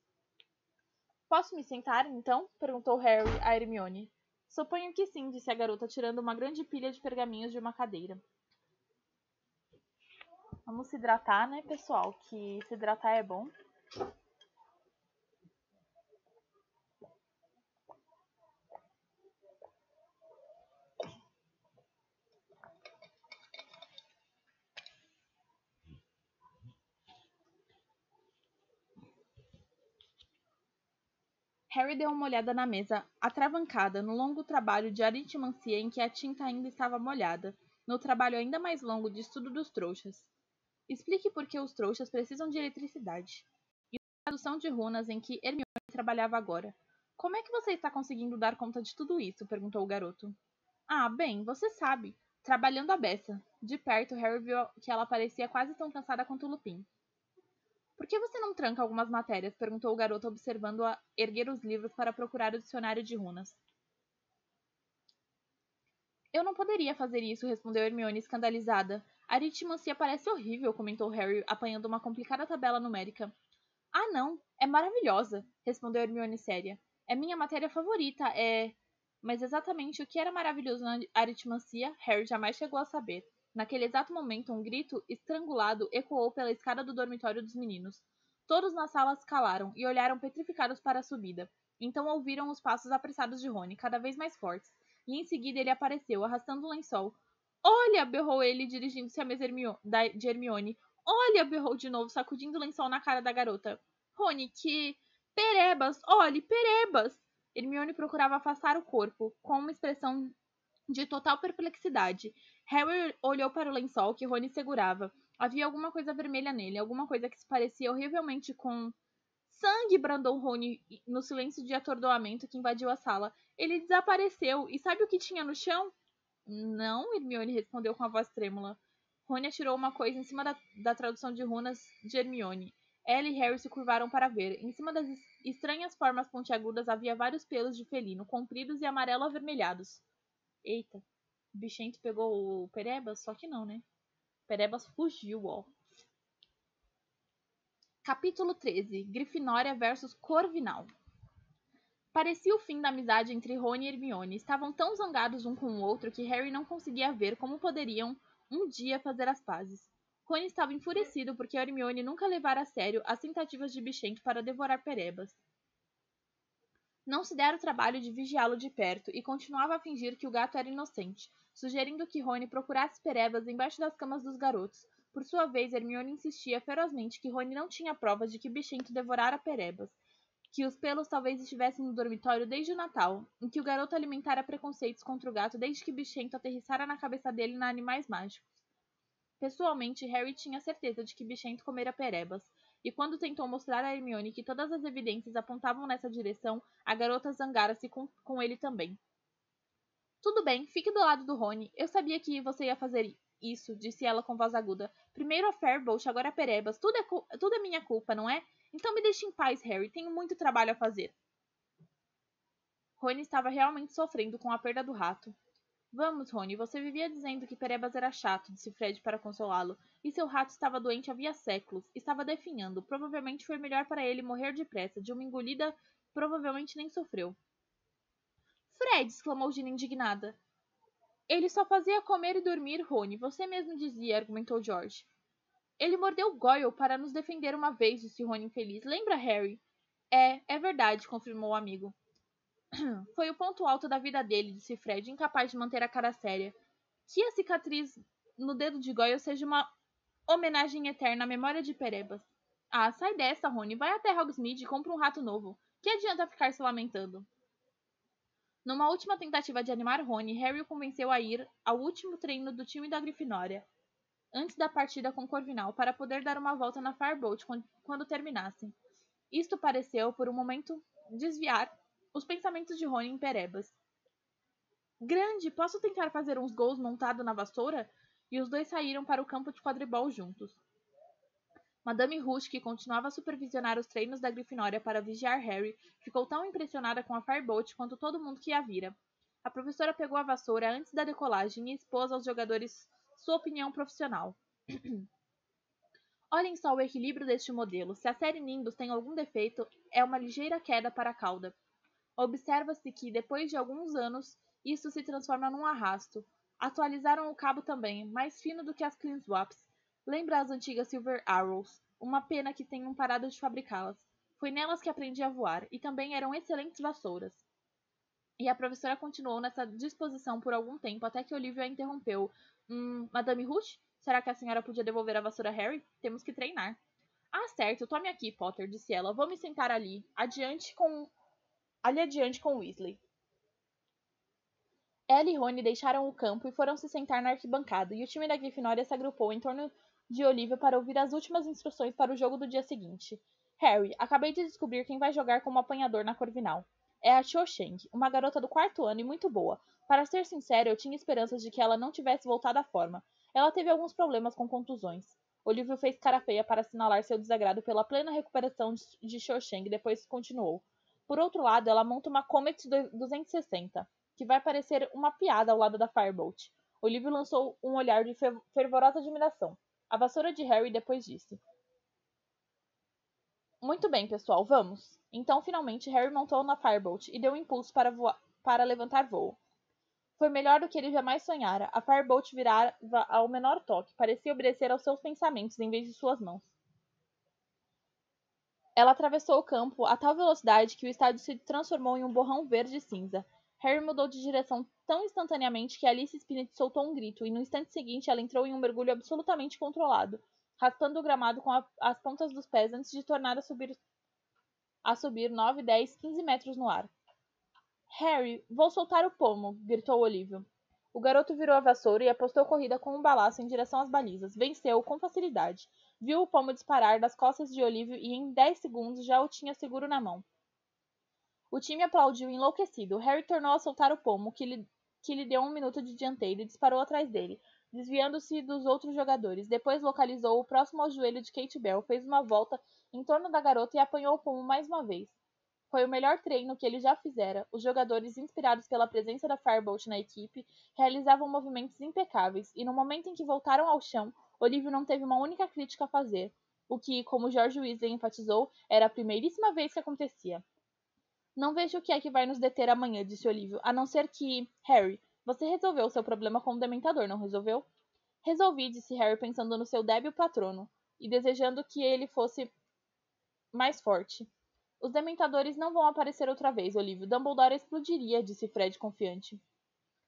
Posso me sentar, então? Perguntou Harry a Hermione. Suponho que sim, disse a garota, tirando uma grande pilha de pergaminhos de uma cadeira. Vamos se hidratar, né, pessoal? Que se hidratar é bom. Harry deu uma olhada na mesa, atravancada, no longo trabalho de aritmancia em que a tinta ainda estava molhada, no trabalho ainda mais longo de estudo dos trouxas. Explique por que os trouxas precisam de eletricidade. E a tradução de runas em que Hermione trabalhava agora. Como é que você está conseguindo dar conta de tudo isso? Perguntou o garoto. Ah, bem, você sabe. Trabalhando a beça. De perto, Harry viu que ela parecia quase tão cansada quanto Lupin. Por que você não tranca algumas matérias? Perguntou o garoto, observando-a erguer os livros para procurar o dicionário de runas. Eu não poderia fazer isso, respondeu Hermione, escandalizada. A aritmancia parece horrível, comentou Harry, apanhando uma complicada tabela numérica. Ah, não, é maravilhosa, respondeu Hermione séria. É minha matéria favorita, Mas exatamente o que era maravilhoso na aritmancia, Harry jamais chegou a saber. Naquele exato momento, um grito estrangulado ecoou pela escada do dormitório dos meninos. Todos na sala se calaram e olharam petrificados para a subida. Então ouviram os passos apressados de Rony, cada vez mais fortes. E em seguida ele apareceu, arrastando um lençol. Olha! Berrou ele, dirigindo-se à mesa de Hermione. Olha! Berrou de novo, sacudindo o lençol na cara da garota. Rony, que... Perebas! Olhe, Perebas! Hermione procurava afastar o corpo, com uma expressão de total perplexidade. Harry olhou para o lençol que Rony segurava. Havia alguma coisa vermelha nele, alguma coisa que se parecia horrivelmente com... Sangue! Brandou Rony no silêncio de atordoamento que invadiu a sala. Ele desapareceu, e sabe o que tinha no chão? Não, Hermione respondeu com a voz trêmula. Rony atirou uma coisa em cima da tradução de runas de Hermione. Ela e Harry se curvaram para ver. Em cima das estranhas formas pontiagudas havia vários pelos de felino, compridos e amarelo-avermelhados. Eita, o bichento pegou o Perebas? Só que não, né? Perebas fugiu, ó. Capítulo 13. Grifinória versus Corvinal. Parecia o fim da amizade entre Rony e Hermione. Estavam tão zangados um com o outro que Harry não conseguia ver como poderiam um dia fazer as pazes. Rony estava enfurecido porque Hermione nunca levara a sério as tentativas de Bichento para devorar Perebas. Não se dera o trabalho de vigiá-lo de perto e continuava a fingir que o gato era inocente, sugerindo que Rony procurasse Perebas embaixo das camas dos garotos. Por sua vez, Hermione insistia ferozmente que Rony não tinha provas de que Bichento devorara Perebas, que os pelos talvez estivessem no dormitório desde o Natal, em que o garoto alimentara preconceitos contra o gato desde que Bichento aterrissara na cabeça dele na Animais Mágicos. Pessoalmente, Harry tinha certeza de que Bichento comera Perebas, e quando tentou mostrar a Hermione que todas as evidências apontavam nessa direção, a garota zangara-se com ele também. Tudo bem, fique do lado do Rony. Eu sabia que você ia fazer isso, disse ela com voz aguda. Primeiro a Firebolt, agora a Perebas. Tudo é minha culpa, não é? Então me deixe em paz, Harry. Tenho muito trabalho a fazer. Rony estava realmente sofrendo com a perda do rato. Vamos, Rony, você vivia dizendo que Perebas era chato, disse Fred para consolá-lo. E seu rato estava doente havia séculos. Estava definhando. Provavelmente foi melhor para ele morrer depressa. De uma engolida, provavelmente nem sofreu. Fred! Exclamou Gina indignada. Ele só fazia comer e dormir, Rony. Você mesmo dizia, argumentou George. Ele mordeu Goyle para nos defender uma vez, disse Rony infeliz. Lembra, Harry? É verdade, confirmou o amigo. Foi o ponto alto da vida dele, disse Fred, incapaz de manter a cara séria. Que a cicatriz no dedo de Goyle seja uma homenagem eterna à memória de Perebas. Ah, sai dessa, Rony. Vai até Hogsmeade e compra um rato novo. Que adianta ficar se lamentando? Numa última tentativa de animar Rony, Harry o convenceu a ir ao último treino do time da Grifinória, antes da partida com Corvinal, para poder dar uma volta na Firebolt quando terminassem. Isto pareceu, por um momento, desviar os pensamentos de Rony em Perebas. Grande, posso tentar fazer uns gols montado na vassoura? E os dois saíram para o campo de quadribol juntos. Madame Rush, que continuava a supervisionar os treinos da Grifinória para vigiar Harry, ficou tão impressionada com a Firebolt quanto todo mundo que a vira. A professora pegou a vassoura antes da decolagem e expôs aos jogadores sua opinião profissional. Olhem só o equilíbrio deste modelo. Se a série Nimbus tem algum defeito, é uma ligeira queda para a cauda. Observa-se que, depois de alguns anos, isso se transforma num arrasto. Atualizaram o cabo também, mais fino do que as Clean Swaps. Lembra as antigas Silver Arrows. Uma pena que tenham parado de fabricá-las. Foi nelas que aprendi a voar, e também eram excelentes vassouras. E a professora continuou nessa disposição por algum tempo, até que Olivia a interrompeu. Madame Rush? Será que a senhora podia devolver a vassoura a Harry? Temos que treinar. Ah, certo, tome aqui, Potter, disse ela. Vou me sentar ali adiante com Weasley. Ela e Rony deixaram o campo e foram se sentar na arquibancada, e o time da Grifinória se agrupou em torno de Olivia para ouvir as últimas instruções para o jogo do dia seguinte. Harry, acabei de descobrir quem vai jogar como apanhador na Corvinal. É a Cho Chang, uma garota do 4º ano e muito boa. Para ser sincero, eu tinha esperanças de que ela não tivesse voltado à forma. Ela teve alguns problemas com contusões. Olivia fez cara feia para assinalar seu desagrado pela plena recuperação de Cho Chang e depois continuou. Por outro lado, ela monta uma Comet 260. Que vai parecer uma piada ao lado da Firebolt. Olivia lançou um olhar de fervorosa admiração. A vassoura de Harry depois disse. Muito bem, pessoal, vamos. Então, finalmente, Harry montou na Firebolt e deu um impulso para levantar voo. Foi melhor do que ele jamais sonhara. A Firebolt virava ao menor toque. Parecia obedecer aos seus pensamentos em vez de suas mãos. Ela atravessou o campo a tal velocidade que o estádio se transformou em um borrão verde e cinza. Harry mudou de direção tão instantaneamente que Alice Spinnet soltou um grito, e no instante seguinte ela entrou em um mergulho absolutamente controlado, raspando o gramado com as pontas dos pés antes de tornar a subir 9, 10, 15 metros no ar. Harry, vou soltar o pomo, gritou Olívio. O garoto virou a vassoura e apostou corrida com um balaço em direção às balizas. Venceu com facilidade. Viu o pomo disparar das costas de Olívio e em 10 segundos já o tinha seguro na mão. O time aplaudiu enlouquecido. Harry tornou a soltar o pomo, que que lhe deu 1 minuto de dianteiro e disparou atrás dele, desviando-se dos outros jogadores. Depois localizou o próximo ao joelho de Kate Bell, fez uma volta em torno da garota e apanhou o pomo mais uma vez. Foi o melhor treino que ele já fizera. Os jogadores, inspirados pela presença da Firebolt na equipe, realizavam movimentos impecáveis, e no momento em que voltaram ao chão, Olívio não teve uma única crítica a fazer, o que, como George Weasley enfatizou, era a primeiríssima vez que acontecia. Não vejo o que é que vai nos deter amanhã, disse Olívio, a não ser que... Harry, você resolveu o seu problema com o Dementador, não resolveu? Resolvi, disse Harry pensando no seu débil patrono, e desejando que ele fosse mais forte. Os Dementadores não vão aparecer outra vez, Olívio. Dumbledore explodiria, disse Fred confiante.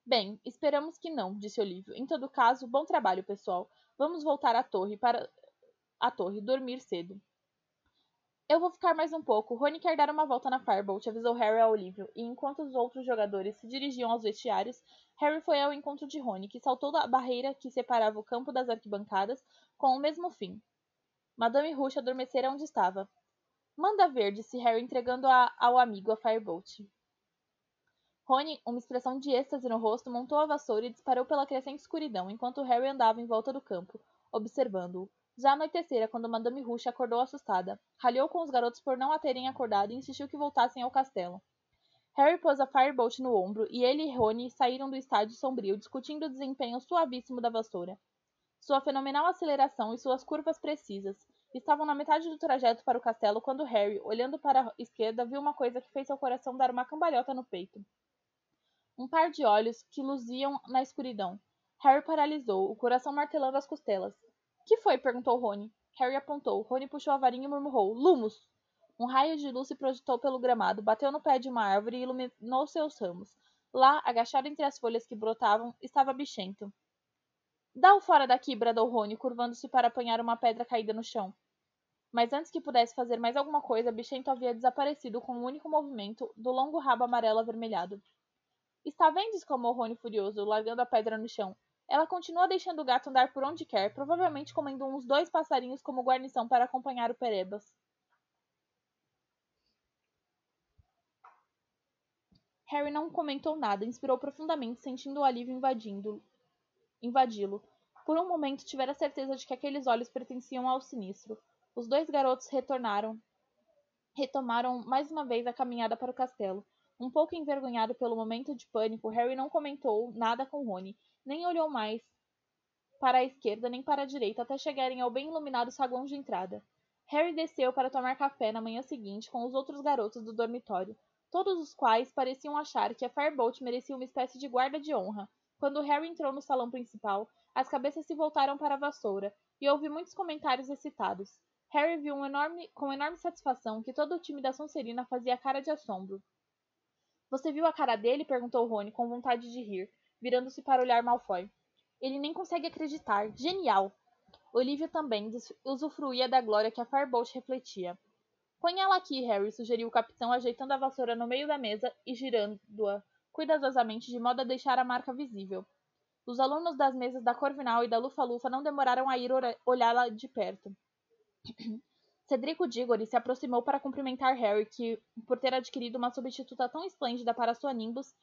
Bem, esperamos que não, disse Olívio. Em todo caso, bom trabalho, pessoal. Vamos voltar à torre para a torre, dormir cedo. Eu vou ficar mais um pouco. Rony quer dar uma volta na Firebolt, avisou Harry a Olívio, e enquanto os outros jogadores se dirigiam aos vestiários, Harry foi ao encontro de Rony, que saltou da barreira que separava o campo das arquibancadas com o mesmo fim. Madame Rush adormecera onde estava. Manda ver, disse Harry entregando ao amigo a Firebolt. Rony, uma expressão de êxtase no rosto, montou a vassoura e disparou pela crescente escuridão, enquanto Harry andava em volta do campo, observando-o. Já anoitecera quando Madame Rush acordou assustada. Ralhou com os garotos por não a terem acordado e insistiu que voltassem ao castelo. Harry pôs a Firebolt no ombro e ele e Rony saíram do estádio sombrio, discutindo o desempenho suavíssimo da vassoura. Sua fenomenal aceleração e suas curvas precisas. Estavam na metade do trajeto para o castelo quando Harry, olhando para a esquerda, viu uma coisa que fez seu coração dar uma cambalhota no peito. Um par de olhos que luziam na escuridão. Harry paralisou, o coração martelando as costelas. Que foi? Perguntou Rony. Harry apontou. Rony puxou a varinha e murmurou. Lumos! Um raio de luz se projetou pelo gramado, bateu no pé de uma árvore e iluminou seus ramos. Lá, agachado entre as folhas que brotavam, estava Bichento. Dá-o fora daqui, bradou Rony, curvando-se para apanhar uma pedra caída no chão. Mas antes que pudesse fazer mais alguma coisa, Bichento havia desaparecido com um único movimento do longo rabo amarelo avermelhado. Está vendo? Exclamou Rony furioso, largando a pedra no chão. Ela continua deixando o gato andar por onde quer, provavelmente comendo uns 2 passarinhos como guarnição para acompanhar o Perebas. Harry não comentou nada, inspirou profundamente, sentindo o alívio invadi-lo. Por um momento tivera certeza de que aqueles olhos pertenciam ao sinistro. Os 2 garotos retomaram mais uma vez a caminhada para o castelo. Um pouco envergonhado pelo momento de pânico, Harry não comentou nada com Rony, nem olhou mais para a esquerda nem para a direita até chegarem ao bem iluminado saguão de entrada. Harry desceu para tomar café na manhã seguinte com os outros garotos do dormitório, todos os quais pareciam achar que a Firebolt merecia uma espécie de guarda de honra. Quando Harry entrou no salão principal, as cabeças se voltaram para a vassoura, e houve muitos comentários excitados. Harry viu com enorme satisfação que todo o time da Sonserina fazia cara de assombro. Você viu a cara dele? Perguntou Rony, com vontade de rir, virando-se para olhar Malfoy. Ele nem consegue acreditar. Genial! Olívio também usufruía da glória que a Firebolt refletia. Põe ela aqui, Harry, sugeriu o capitão, ajeitando a vassoura no meio da mesa e girando-a cuidadosamente de modo a deixar a marca visível. Os alunos das mesas da Corvinal e da Lufa-Lufa não demoraram a ir olhá-la de perto. Cedrico Diggory se aproximou para cumprimentar Harry, que, por ter adquirido uma substituta tão esplêndida para sua Nimbus,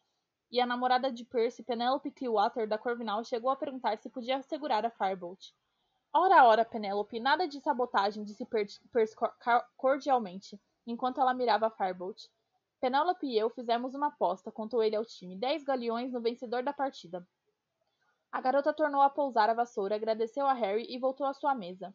e a namorada de Percy, Penelope Clearwater, da Corvinal, chegou a perguntar se podia segurar a Firebolt. Ora, Penelope, nada de sabotagem, disse Percy cordialmente, enquanto ela mirava a Firebolt. Penelope e eu fizemos uma aposta, contou ele ao time, 10 galeões no vencedor da partida. A garota tornou a pousar a vassoura, agradeceu a Harry e voltou à sua mesa.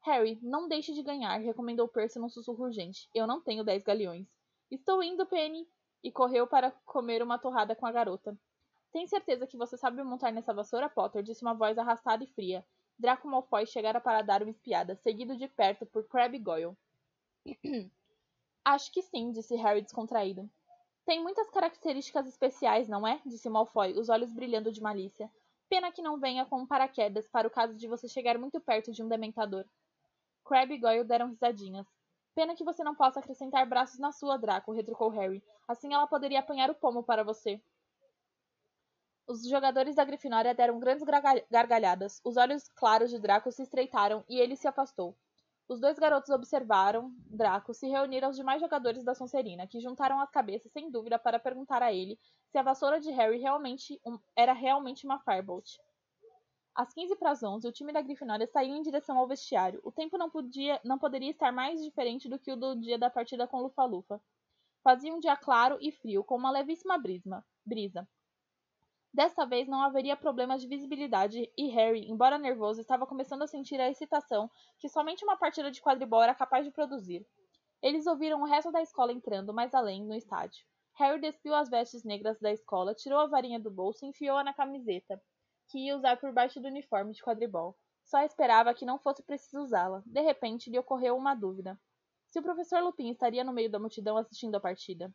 Harry, não deixe de ganhar, recomendou Percy num sussurro urgente. Eu não tenho 10 galeões. Estou indo, Penny! E correu para comer uma torrada com a garota. Tem certeza que você sabe montar nessa vassoura, Potter? Disse uma voz arrastada e fria. Draco Malfoy chegara para dar uma espiada, seguido de perto por Crabbe Goyle. Acho que sim, disse Harry descontraído. Tem muitas características especiais, não é? Disse Malfoy, os olhos brilhando de malícia. Pena que não venha com um paraquedas, para o caso de você chegar muito perto de um dementador. Crabbe e Goyle deram risadinhas. Pena que você não possa acrescentar braços na sua, Draco, retrucou Harry. Assim ela poderia apanhar o pomo para você. Os jogadores da Grifinória deram grandes gargalhadas. Os olhos claros de Draco se estreitaram e ele se afastou. Os dois garotos observaram Draco se reunir aos demais jogadores da Sonserina, que juntaram as cabeças sem dúvida para perguntar a ele se a vassoura de Harry era realmente uma Firebolt. Às 15 para as 11, o time da Grifinória saiu em direção ao vestiário. O tempo não poderia estar mais diferente do que o do dia da partida com Lufa-Lufa. Fazia um dia claro e frio, com uma levíssima brisa. Desta vez não haveria problemas de visibilidade e Harry, embora nervoso, estava começando a sentir a excitação que somente uma partida de quadribol era capaz de produzir. Eles ouviram o resto da escola entrando mais além, no estádio. Harry despiu as vestes negras da escola, tirou a varinha do bolso e enfiou-a na camiseta, que ia usar por baixo do uniforme de quadribol. Só esperava que não fosse preciso usá-la. De repente, lhe ocorreu uma dúvida. Se o professor Lupin estaria no meio da multidão assistindo a partida.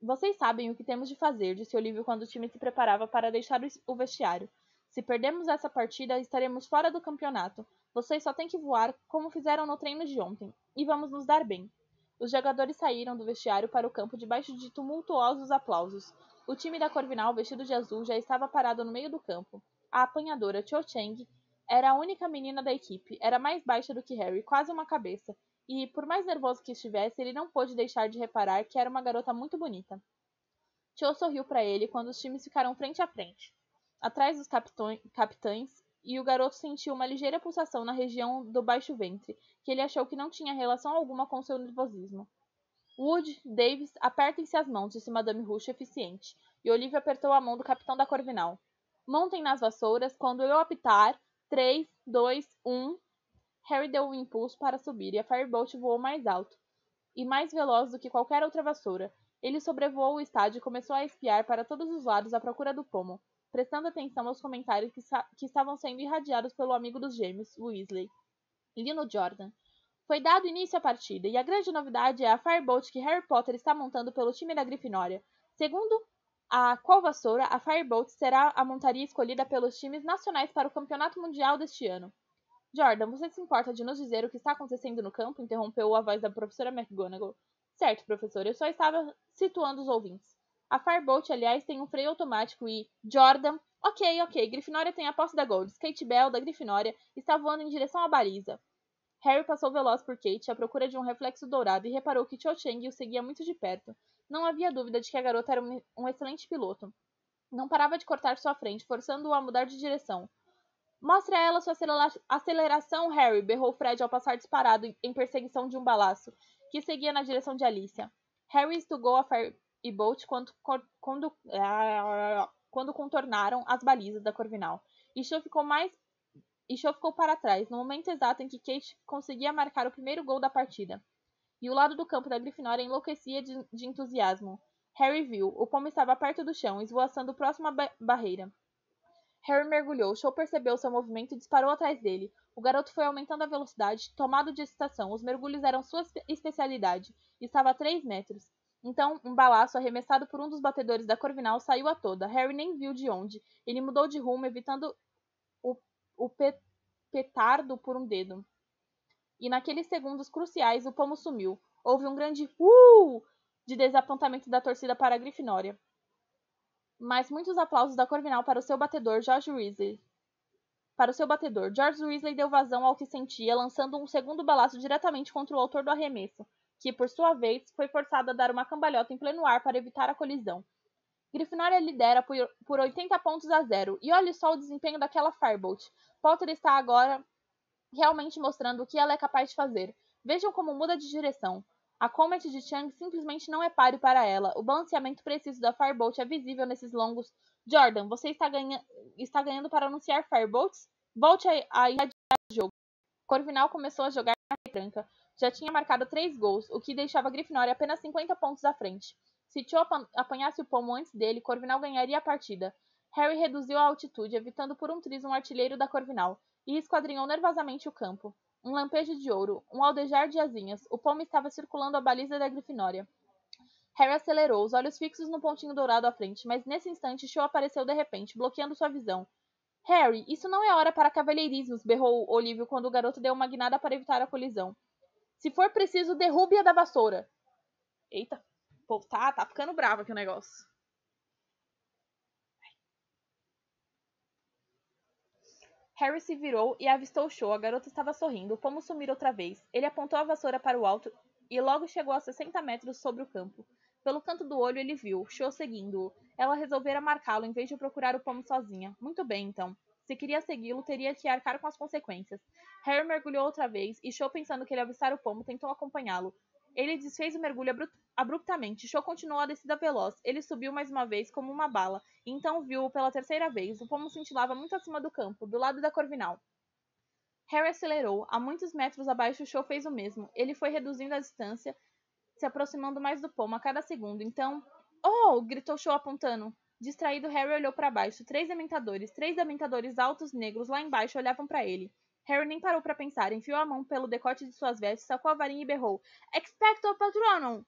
Vocês sabem o que temos de fazer, disse Olívio quando o time se preparava para deixar o vestiário. Se perdermos essa partida, estaremos fora do campeonato. Vocês só têm que voar como fizeram no treino de ontem. E vamos nos dar bem. Os jogadores saíram do vestiário para o campo debaixo de tumultuosos aplausos. O time da Corvinal, vestido de azul, já estava parado no meio do campo. A apanhadora Cho Chang era a única menina da equipe. Era mais baixa do que Harry, quase uma cabeça. E, por mais nervoso que estivesse, ele não pôde deixar de reparar que era uma garota muito bonita. Cho sorriu para ele quando os times ficaram frente a frente, atrás dos capitães, e o garoto sentiu uma ligeira pulsação na região do baixo ventre, que ele achou que não tinha relação alguma com seu nervosismo. Wood, Davis, apertem-se as mãos, disse Madame Rush eficiente, e Olivia apertou a mão do capitão da Corvinal. Montem nas vassouras quando eu apitar. 3, 2, 1... Harry deu um impulso para subir e a Firebolt voou mais alto e mais veloz do que qualquer outra vassoura. Ele sobrevoou o estádio e começou a espiar para todos os lados à procura do pomo, prestando atenção aos comentários que estavam sendo irradiados pelo amigo dos gêmeos, Weasley, Lino Jordan. Foi dado início à partida, e a grande novidade é a Firebolt que Harry Potter está montando pelo time da Grifinória. Segundo a qual vassoura, a Firebolt será a montaria escolhida pelos times nacionais para o Campeonato Mundial deste ano. Jordan, você se importa de nos dizer o que está acontecendo no campo? Interrompeu a voz da professora McGonagall. Certo, professor, eu só estava situando os ouvintes. A Firebolt, aliás, tem um freio automático e... Jordan... Ok, Grifinória tem a posse da Gold. Kate Bell, da Grifinória, está voando em direção à baliza. Harry passou veloz por Kate à procura de um reflexo dourado e reparou que Cho Chang o seguia muito de perto. Não havia dúvida de que a garota era um excelente piloto. Não parava de cortar sua frente, forçando-o a mudar de direção. Mostre a ela sua aceleração, Harry, berrou Fred ao passar disparado em perseguição de um balaço, que seguia na direção de Alicia. Harry estugou a Firebolt quando contornaram as balizas da Corvinal. E Cho ficou para trás, no momento exato em que Kate conseguia marcar o primeiro gol da partida. E o lado do campo da Grifinória enlouquecia de entusiasmo. Harry viu. O pomo estava perto do chão, esvoaçando próximo à barreira. Harry mergulhou. Cho percebeu seu movimento e disparou atrás dele. O garoto foi aumentando a velocidade, tomado de excitação. Os mergulhos eram sua especialidade. Estava a 3 metros. Então, um balaço arremessado por um dos batedores da Corvinal saiu a toda. Harry nem viu de onde. Ele mudou de rumo, evitando o petardo por um dedo. E naqueles segundos cruciais, o pomo sumiu. Houve um grande de desapontamento da torcida para a Grifinória. Mas muitos aplausos da Corvinal para o seu batedor, George Weasley. George Weasley deu vazão ao que sentia, lançando um segundo balaço diretamente contra o autor do arremesso, que, por sua vez, foi forçado a dar uma cambalhota em pleno ar para evitar a colisão. Grifinória lidera por 80 pontos a 0, e olhe só o desempenho daquela Firebolt. Potter está agora realmente mostrando o que ela é capaz de fazer. Vejam como muda de direção. A Comet de Chang simplesmente não é páreo para ela. O balanceamento preciso da Firebolt é visível nesses longos. Jordan, você está ganhando para anunciar Firebolts? Volte a irradiar o jogo. Corvinal começou a jogar na retranca. Já tinha marcado 3 gols, o que deixava a Grifinória apenas 50 pontos à frente. Se Cho apanhasse o pomo antes dele, Corvinal ganharia a partida. Harry reduziu a altitude, evitando por um triz um artilheiro da Corvinal, e esquadrinhou nervosamente o campo. Um lampejo de ouro, um aldejar de asinhas. O pomo estava circulando a baliza da Grifinória. Harry acelerou, os olhos fixos no pontinho dourado à frente, mas nesse instante Cho apareceu de repente, bloqueando sua visão. Harry, isso não é hora para cavalheirismos, berrou Olívio quando o garoto deu uma guinada para evitar a colisão. Se for preciso, derrube-a da vassoura. Eita, pô, tá ficando bravo aqui o negócio. Harry se virou e avistou Cho. A garota estava sorrindo. O pomo sumiu outra vez. Ele apontou a vassoura para o alto e logo chegou a 60 metros sobre o campo. Pelo canto do olho ele viu Cho seguindo-o. Ela resolvera marcá-lo em vez de procurar o pomo sozinha. Muito bem, então. Se queria segui-lo, teria que arcar com as consequências. Harry mergulhou outra vez e Cho, pensando que ele avistara o pomo, tentou acompanhá-lo. Ele desfez o mergulho abruptamente. Cho continuou a descida veloz. Ele subiu mais uma vez como uma bala, e então viu-o pela terceira vez. O pomo cintilava muito acima do campo, do lado da Corvinal. Harry acelerou. A muitos metros abaixo, Cho fez o mesmo. Ele foi reduzindo a distância, se aproximando mais do pomo a cada segundo. Então... Oh! Gritou Cho apontando. Distraído, Harry olhou para baixo. Três dementadores altos negros lá embaixo olhavam para ele. Harry nem parou para pensar. Enfiou a mão pelo decote de suas vestes, sacou a varinha e berrou. Expecto Patronum!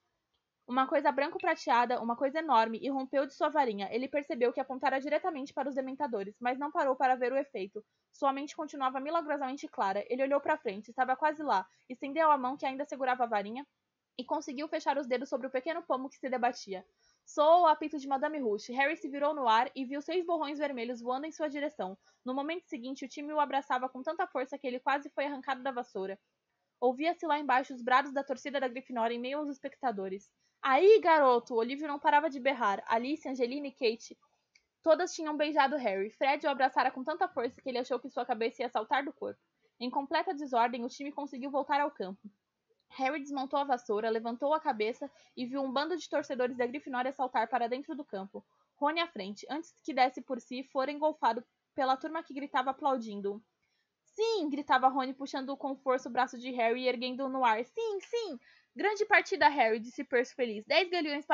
Uma coisa branco-prateada, uma coisa enorme, irrompeu de sua varinha. Ele percebeu que apontara diretamente para os dementadores, mas não parou para ver o efeito. Sua mente continuava milagrosamente clara. Ele olhou para frente, estava quase lá, estendeu a mão que ainda segurava a varinha e conseguiu fechar os dedos sobre o pequeno pomo que se debatia. Soou o apito de Madame Rush. Harry se virou no ar e viu 6 borrões vermelhos voando em sua direção. No momento seguinte, o time o abraçava com tanta força que ele quase foi arrancado da vassoura. Ouvia-se lá embaixo os brados da torcida da Grifinória em meio aos espectadores. Aí, garoto! Olívio não parava de berrar. Alice, Angelina e Kate, todas tinham beijado Harry. Fred o abraçara com tanta força que ele achou que sua cabeça ia saltar do corpo. Em completa desordem, o time conseguiu voltar ao campo. Harry desmontou a vassoura, levantou a cabeça e viu um bando de torcedores da Grifinória saltar para dentro do campo. Rony à frente. Antes que desse por si, fora engolfado pela turma que gritava aplaudindo. Sim! Gritava Rony, puxando com força o braço de Harry e erguendo-o no ar. Sim, sim! Grande partida, Harry, disse Percy feliz. 10 galhões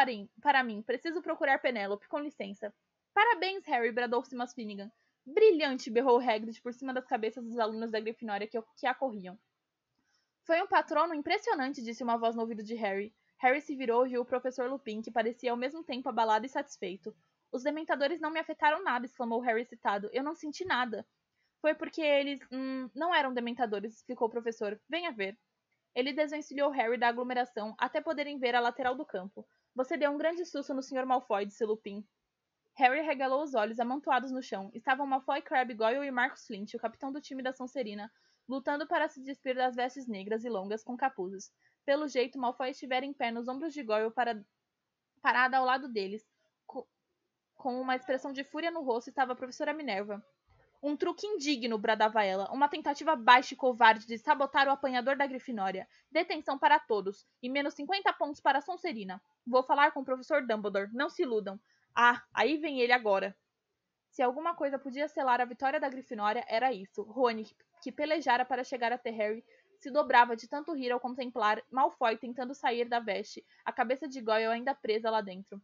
para mim. Preciso procurar Penélope, com licença. Parabéns, Harry, bradou Simas Finnegan. Brilhante, berrou Hagrid por cima das cabeças dos alunos da Grifinória que a corriam. Foi um patrono impressionante, disse uma voz no ouvido de Harry. Harry se virou e viu o professor Lupin, que parecia ao mesmo tempo abalado e satisfeito. Os dementadores não me afetaram nada, exclamou Harry excitado. Eu não senti nada. Foi porque eles, não eram dementadores, explicou o professor. Venha ver. Ele desvencilhou Harry da aglomeração até poderem ver a lateral do campo. Você deu um grande susto no Sr. Malfoy, disse Lupin. Harry regalou os olhos, amontoados no chão. Estavam Malfoy, Crabbe, Goyle e Marcus Flint, o capitão do time da Sonserina, lutando para se despir das vestes negras e longas com capuzes. Pelo jeito, Malfoy estivera em pé nos ombros de Goyle parada ao lado deles. Com uma expressão de fúria no rosto estava a professora Minerva. Um truque indigno, bradava ela. Uma tentativa baixa e covarde de sabotar o apanhador da Grifinória. Detenção para todos. E menos 50 pontos para a Sonserina. Vou falar com o professor Dumbledore. Não se iludam. Ah, aí vem ele agora. Se alguma coisa podia selar a vitória da Grifinória, era isso. Rony, que pelejara para chegar até Harry, se dobrava de tanto rir ao contemplar Malfoy tentando sair da veste, a cabeça de Goyle ainda presa lá dentro.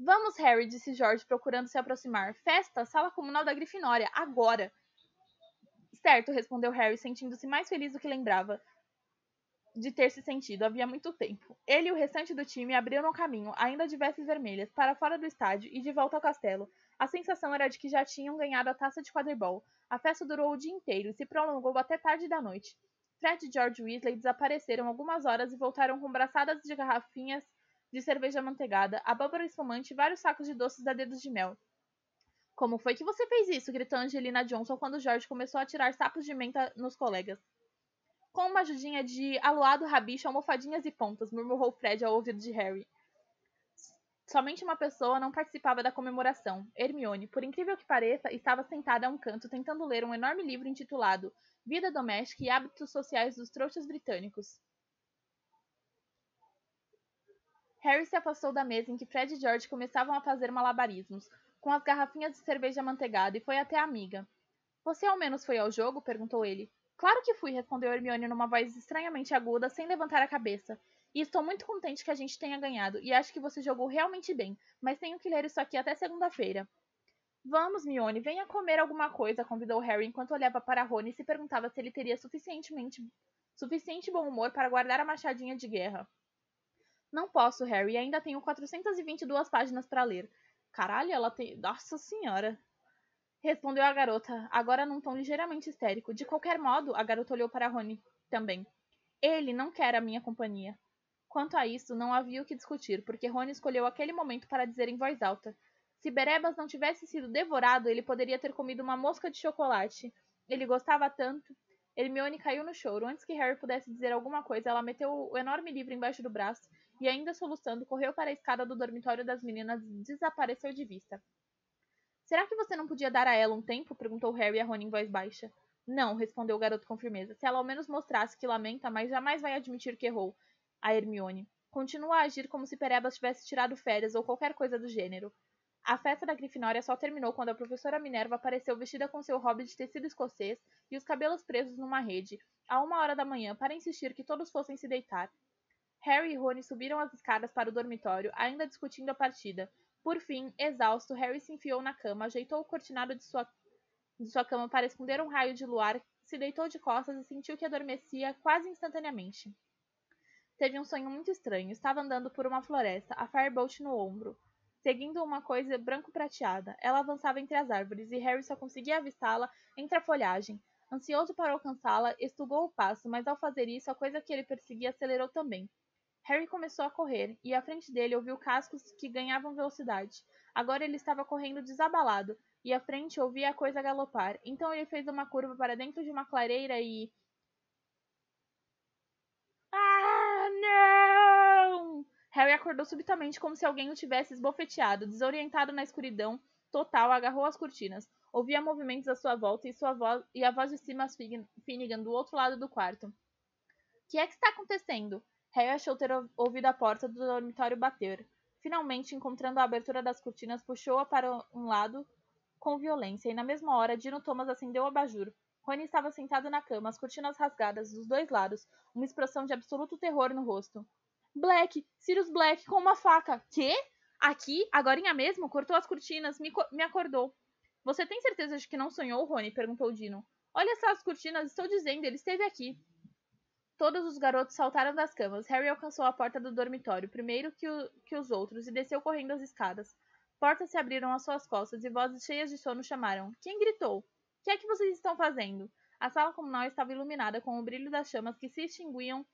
Vamos, Harry, disse George, procurando se aproximar. Festa, sala comunal da Grifinória, agora! Certo, respondeu Harry, sentindo-se mais feliz do que lembrava de ter se sentido havia muito tempo. Ele e o restante do time abriram o caminho, ainda de vestes vermelhas, para fora do estádio e de volta ao castelo. A sensação era de que já tinham ganhado a taça de quadribol. A festa durou o dia inteiro e se prolongou até tarde da noite. Fred e George Weasley desapareceram algumas horas e voltaram com braçadas de garrafinhas de cerveja amanteigada, abóbora espumante e vários sacos de doces a dedos de mel. Como foi que você fez isso? Gritou Angelina Johnson quando George começou a tirar sapos de menta nos colegas. Com uma ajudinha de aluado, rabicho, almofadinhas e pontas, murmurou Fred ao ouvido de Harry. Somente uma pessoa não participava da comemoração. Hermione, por incrível que pareça, estava sentada a um canto tentando ler um enorme livro intitulado Vida Doméstica e Hábitos Sociais dos Trouxas Britânicos. Harry se afastou da mesa em que Fred e George começavam a fazer malabarismos, com as garrafinhas de cerveja amanteigada, e foi até a amiga. Você ao menos foi ao jogo? Perguntou ele. Claro que fui, respondeu Hermione numa voz estranhamente aguda, sem levantar a cabeça. E estou muito contente que a gente tenha ganhado, e acho que você jogou realmente bem, mas tenho que ler isso aqui até segunda-feira. Vamos, Mione, venha comer alguma coisa, convidou Harry enquanto olhava para Rony e se perguntava se ele teria suficiente bom humor para guardar a machadinha de guerra. Não posso, Harry, ainda tenho 422 páginas para ler. Caralho, ela tem... Nossa senhora! Respondeu a garota, agora num tom ligeiramente histérico. De qualquer modo, a garota olhou para Rony também. Ele não quer a minha companhia. Quanto a isso, não havia o que discutir, porque Rony escolheu aquele momento para dizer em voz alta. Se Berebas não tivesse sido devorado, ele poderia ter comido uma mosca de chocolate. Ele gostava tanto. Hermione caiu no choro. Antes que Harry pudesse dizer alguma coisa, ela meteu o enorme livro embaixo do braço e, ainda soluçando, correu para a escada do dormitório das meninas e desapareceu de vista. Será que você não podia dar a ela um tempo? Perguntou Harry a Rony em voz baixa. Não, respondeu o garoto com firmeza. Se ela ao menos mostrasse que lamenta, mas jamais vai admitir que errou. A Hermione. Continua a agir como se Perebas tivesse tirado férias ou qualquer coisa do gênero. A festa da Grifinória só terminou quando a professora Minerva apareceu vestida com seu hobby de tecido escocês e os cabelos presos numa rede, à 1h da manhã, para insistir que todos fossem se deitar. Harry e Rony subiram as escadas para o dormitório, ainda discutindo a partida. Por fim, exausto, Harry se enfiou na cama, ajeitou o cortinado de sua cama para esconder um raio de luar, se deitou de costas e sentiu que adormecia quase instantaneamente. Teve um sonho muito estranho. Estava andando por uma floresta, a Firebolt no ombro, seguindo uma coisa branco-prateada. Ela avançava entre as árvores, e Harry só conseguia avistá-la entre a folhagem. Ansioso para alcançá-la, estugou o passo, mas ao fazer isso, a coisa que ele perseguia acelerou também. Harry começou a correr, e à frente dele ouviu cascos que ganhavam velocidade. Agora ele estava correndo desabalado, e à frente ouvia a coisa galopar. Então ele fez uma curva para dentro de uma clareira e... Ah, não! Harry acordou subitamente como se alguém o tivesse esbofeteado. Desorientado na escuridão total, agarrou as cortinas. Ouvia movimentos à sua volta e a voz de Simas Finnegan do outro lado do quarto. O que é que está acontecendo? Harry achou ter ouvido a porta do dormitório bater. Finalmente, encontrando a abertura das cortinas, puxou-a para um lado com violência, e na mesma hora, Dino Thomas acendeu o abajur. Rony estava sentado na cama, as cortinas rasgadas dos dois lados, uma expressão de absoluto terror no rosto. Black! Sirius Black com uma faca! Quê? Aqui? Agorinha mesmo? Cortou as cortinas, me acordou. Você tem certeza de que não sonhou, Rony? Perguntou Dino. Olha só as cortinas, estou dizendo, ele esteve aqui. Todos os garotos saltaram das camas. Harry alcançou a porta do dormitório, primeiro que os outros, e desceu correndo as escadas. Portas se abriram às suas costas e vozes cheias de sono chamaram. Quem gritou? O que é que vocês estão fazendo? A sala comunal estava iluminada com o brilho das chamas que se extinguiam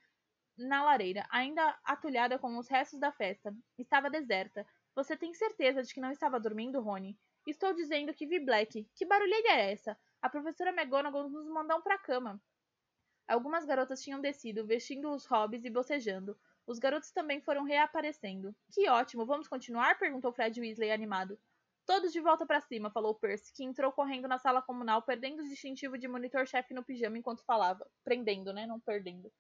na lareira, ainda atulhada com os restos da festa. Estava deserta. Você tem certeza de que não estava dormindo, Rony? Estou dizendo que vi Black. Que barulheira é essa? A professora McGonagall nos mandou para a cama. Algumas garotas tinham descido, vestindo os hobbies e bocejando. Os garotos também foram reaparecendo. Que ótimo! Vamos continuar? Perguntou Fred Weasley animado. Todos de volta para cima, falou Percy, que entrou correndo na sala comunal, perdendo o distintivo de monitor-chefe no pijama enquanto falava. Prendendo, né? Não perdendo.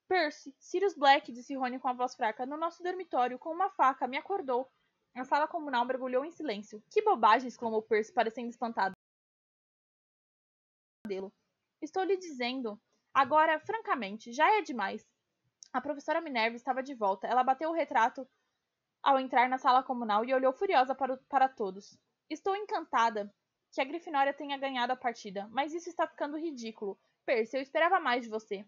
Percy, Sirius Black, disse Rony com a voz fraca, no nosso dormitório, com uma faca, me acordou. A sala comunal mergulhou em silêncio. Que bobagem! Exclamou Percy, parecendo espantado. Estou lhe dizendo. Agora, francamente, já é demais. A professora Minerva estava de volta. Ela bateu o retrato ao entrar na sala comunal e olhou furiosa para todos. Estou encantada que a Grifinória tenha ganhado a partida, mas isso está ficando ridículo. Percy, eu esperava mais de você.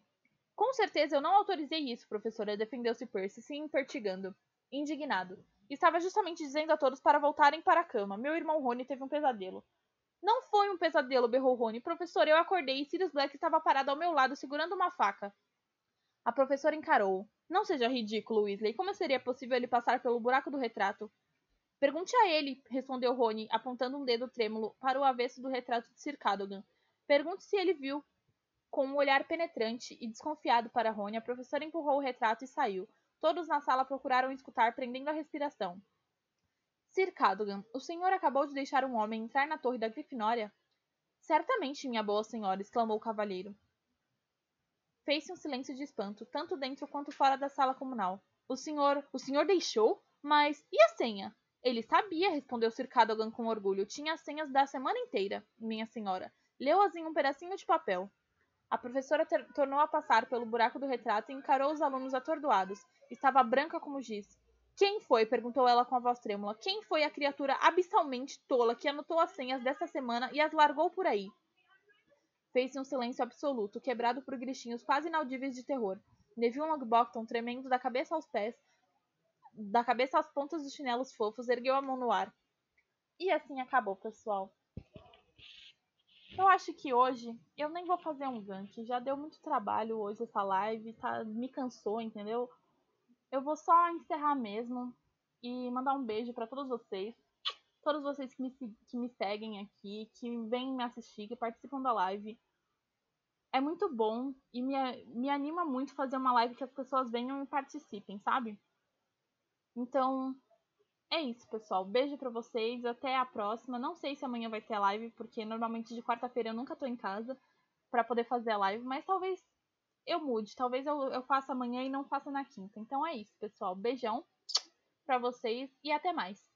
Com certeza eu não autorizei isso, professora, defendeu-se Percy, se impertigando. Indignado. Estava justamente dizendo a todos para voltarem para a cama. Meu irmão Rony teve um pesadelo. Não foi um pesadelo, berrou Rony. Professor, eu acordei e Sirius Black estava parado ao meu lado, segurando uma faca. A professora encarou-o. Não seja ridículo, Weasley. Como seria possível ele passar pelo buraco do retrato? Pergunte a ele, respondeu Rony, apontando um dedo trêmulo para o avesso do retrato de Sir Cadogan. Pergunte se ele viu. Com um olhar penetrante e desconfiado para Rony, a professora empurrou o retrato e saiu. Todos na sala procuraram escutar, prendendo a respiração. Sir Cadogan, o senhor acabou de deixar um homem entrar na torre da Grifinória? Certamente, minha boa senhora, exclamou o cavalheiro. Fez-se um silêncio de espanto, tanto dentro quanto fora da sala comunal. O senhor deixou? Mas, e a senha? Ele sabia, respondeu Sir Cadogan com orgulho. Tinha as senhas da semana inteira, minha senhora. Leu-as em um pedacinho de papel. A professora tornou a passar pelo buraco do retrato e encarou os alunos atordoados. Estava branca como giz. Quem foi? Perguntou ela com a voz trêmula. Quem foi a criatura abissalmente tola que anotou as senhas desta semana e as largou por aí? Fez-se um silêncio absoluto, quebrado por gritinhos quase inaudíveis de terror. Neville Longbottom, tremendo da cabeça aos pés, da cabeça às pontas dos chinelos fofos, ergueu a mão no ar. E assim acabou, pessoal. Eu acho que hoje eu nem vou fazer um gank. Já deu muito trabalho hoje essa live, me cansou, entendeu? Eu vou só encerrar mesmo e mandar um beijo para todos vocês. todos vocês que me seguem aqui, que vêm me assistir, que participam da live. É muito bom e me anima muito fazer uma live que as pessoas venham e participem, sabe? Então, é isso, pessoal. Beijo pra vocês, até a próxima. Não sei se amanhã vai ter live, porque normalmente de quarta-feira eu nunca tô em casa pra poder fazer a live, mas talvez eu mude, talvez eu faça amanhã e não faça na quinta. Então é isso, pessoal. Beijão pra vocês e até mais.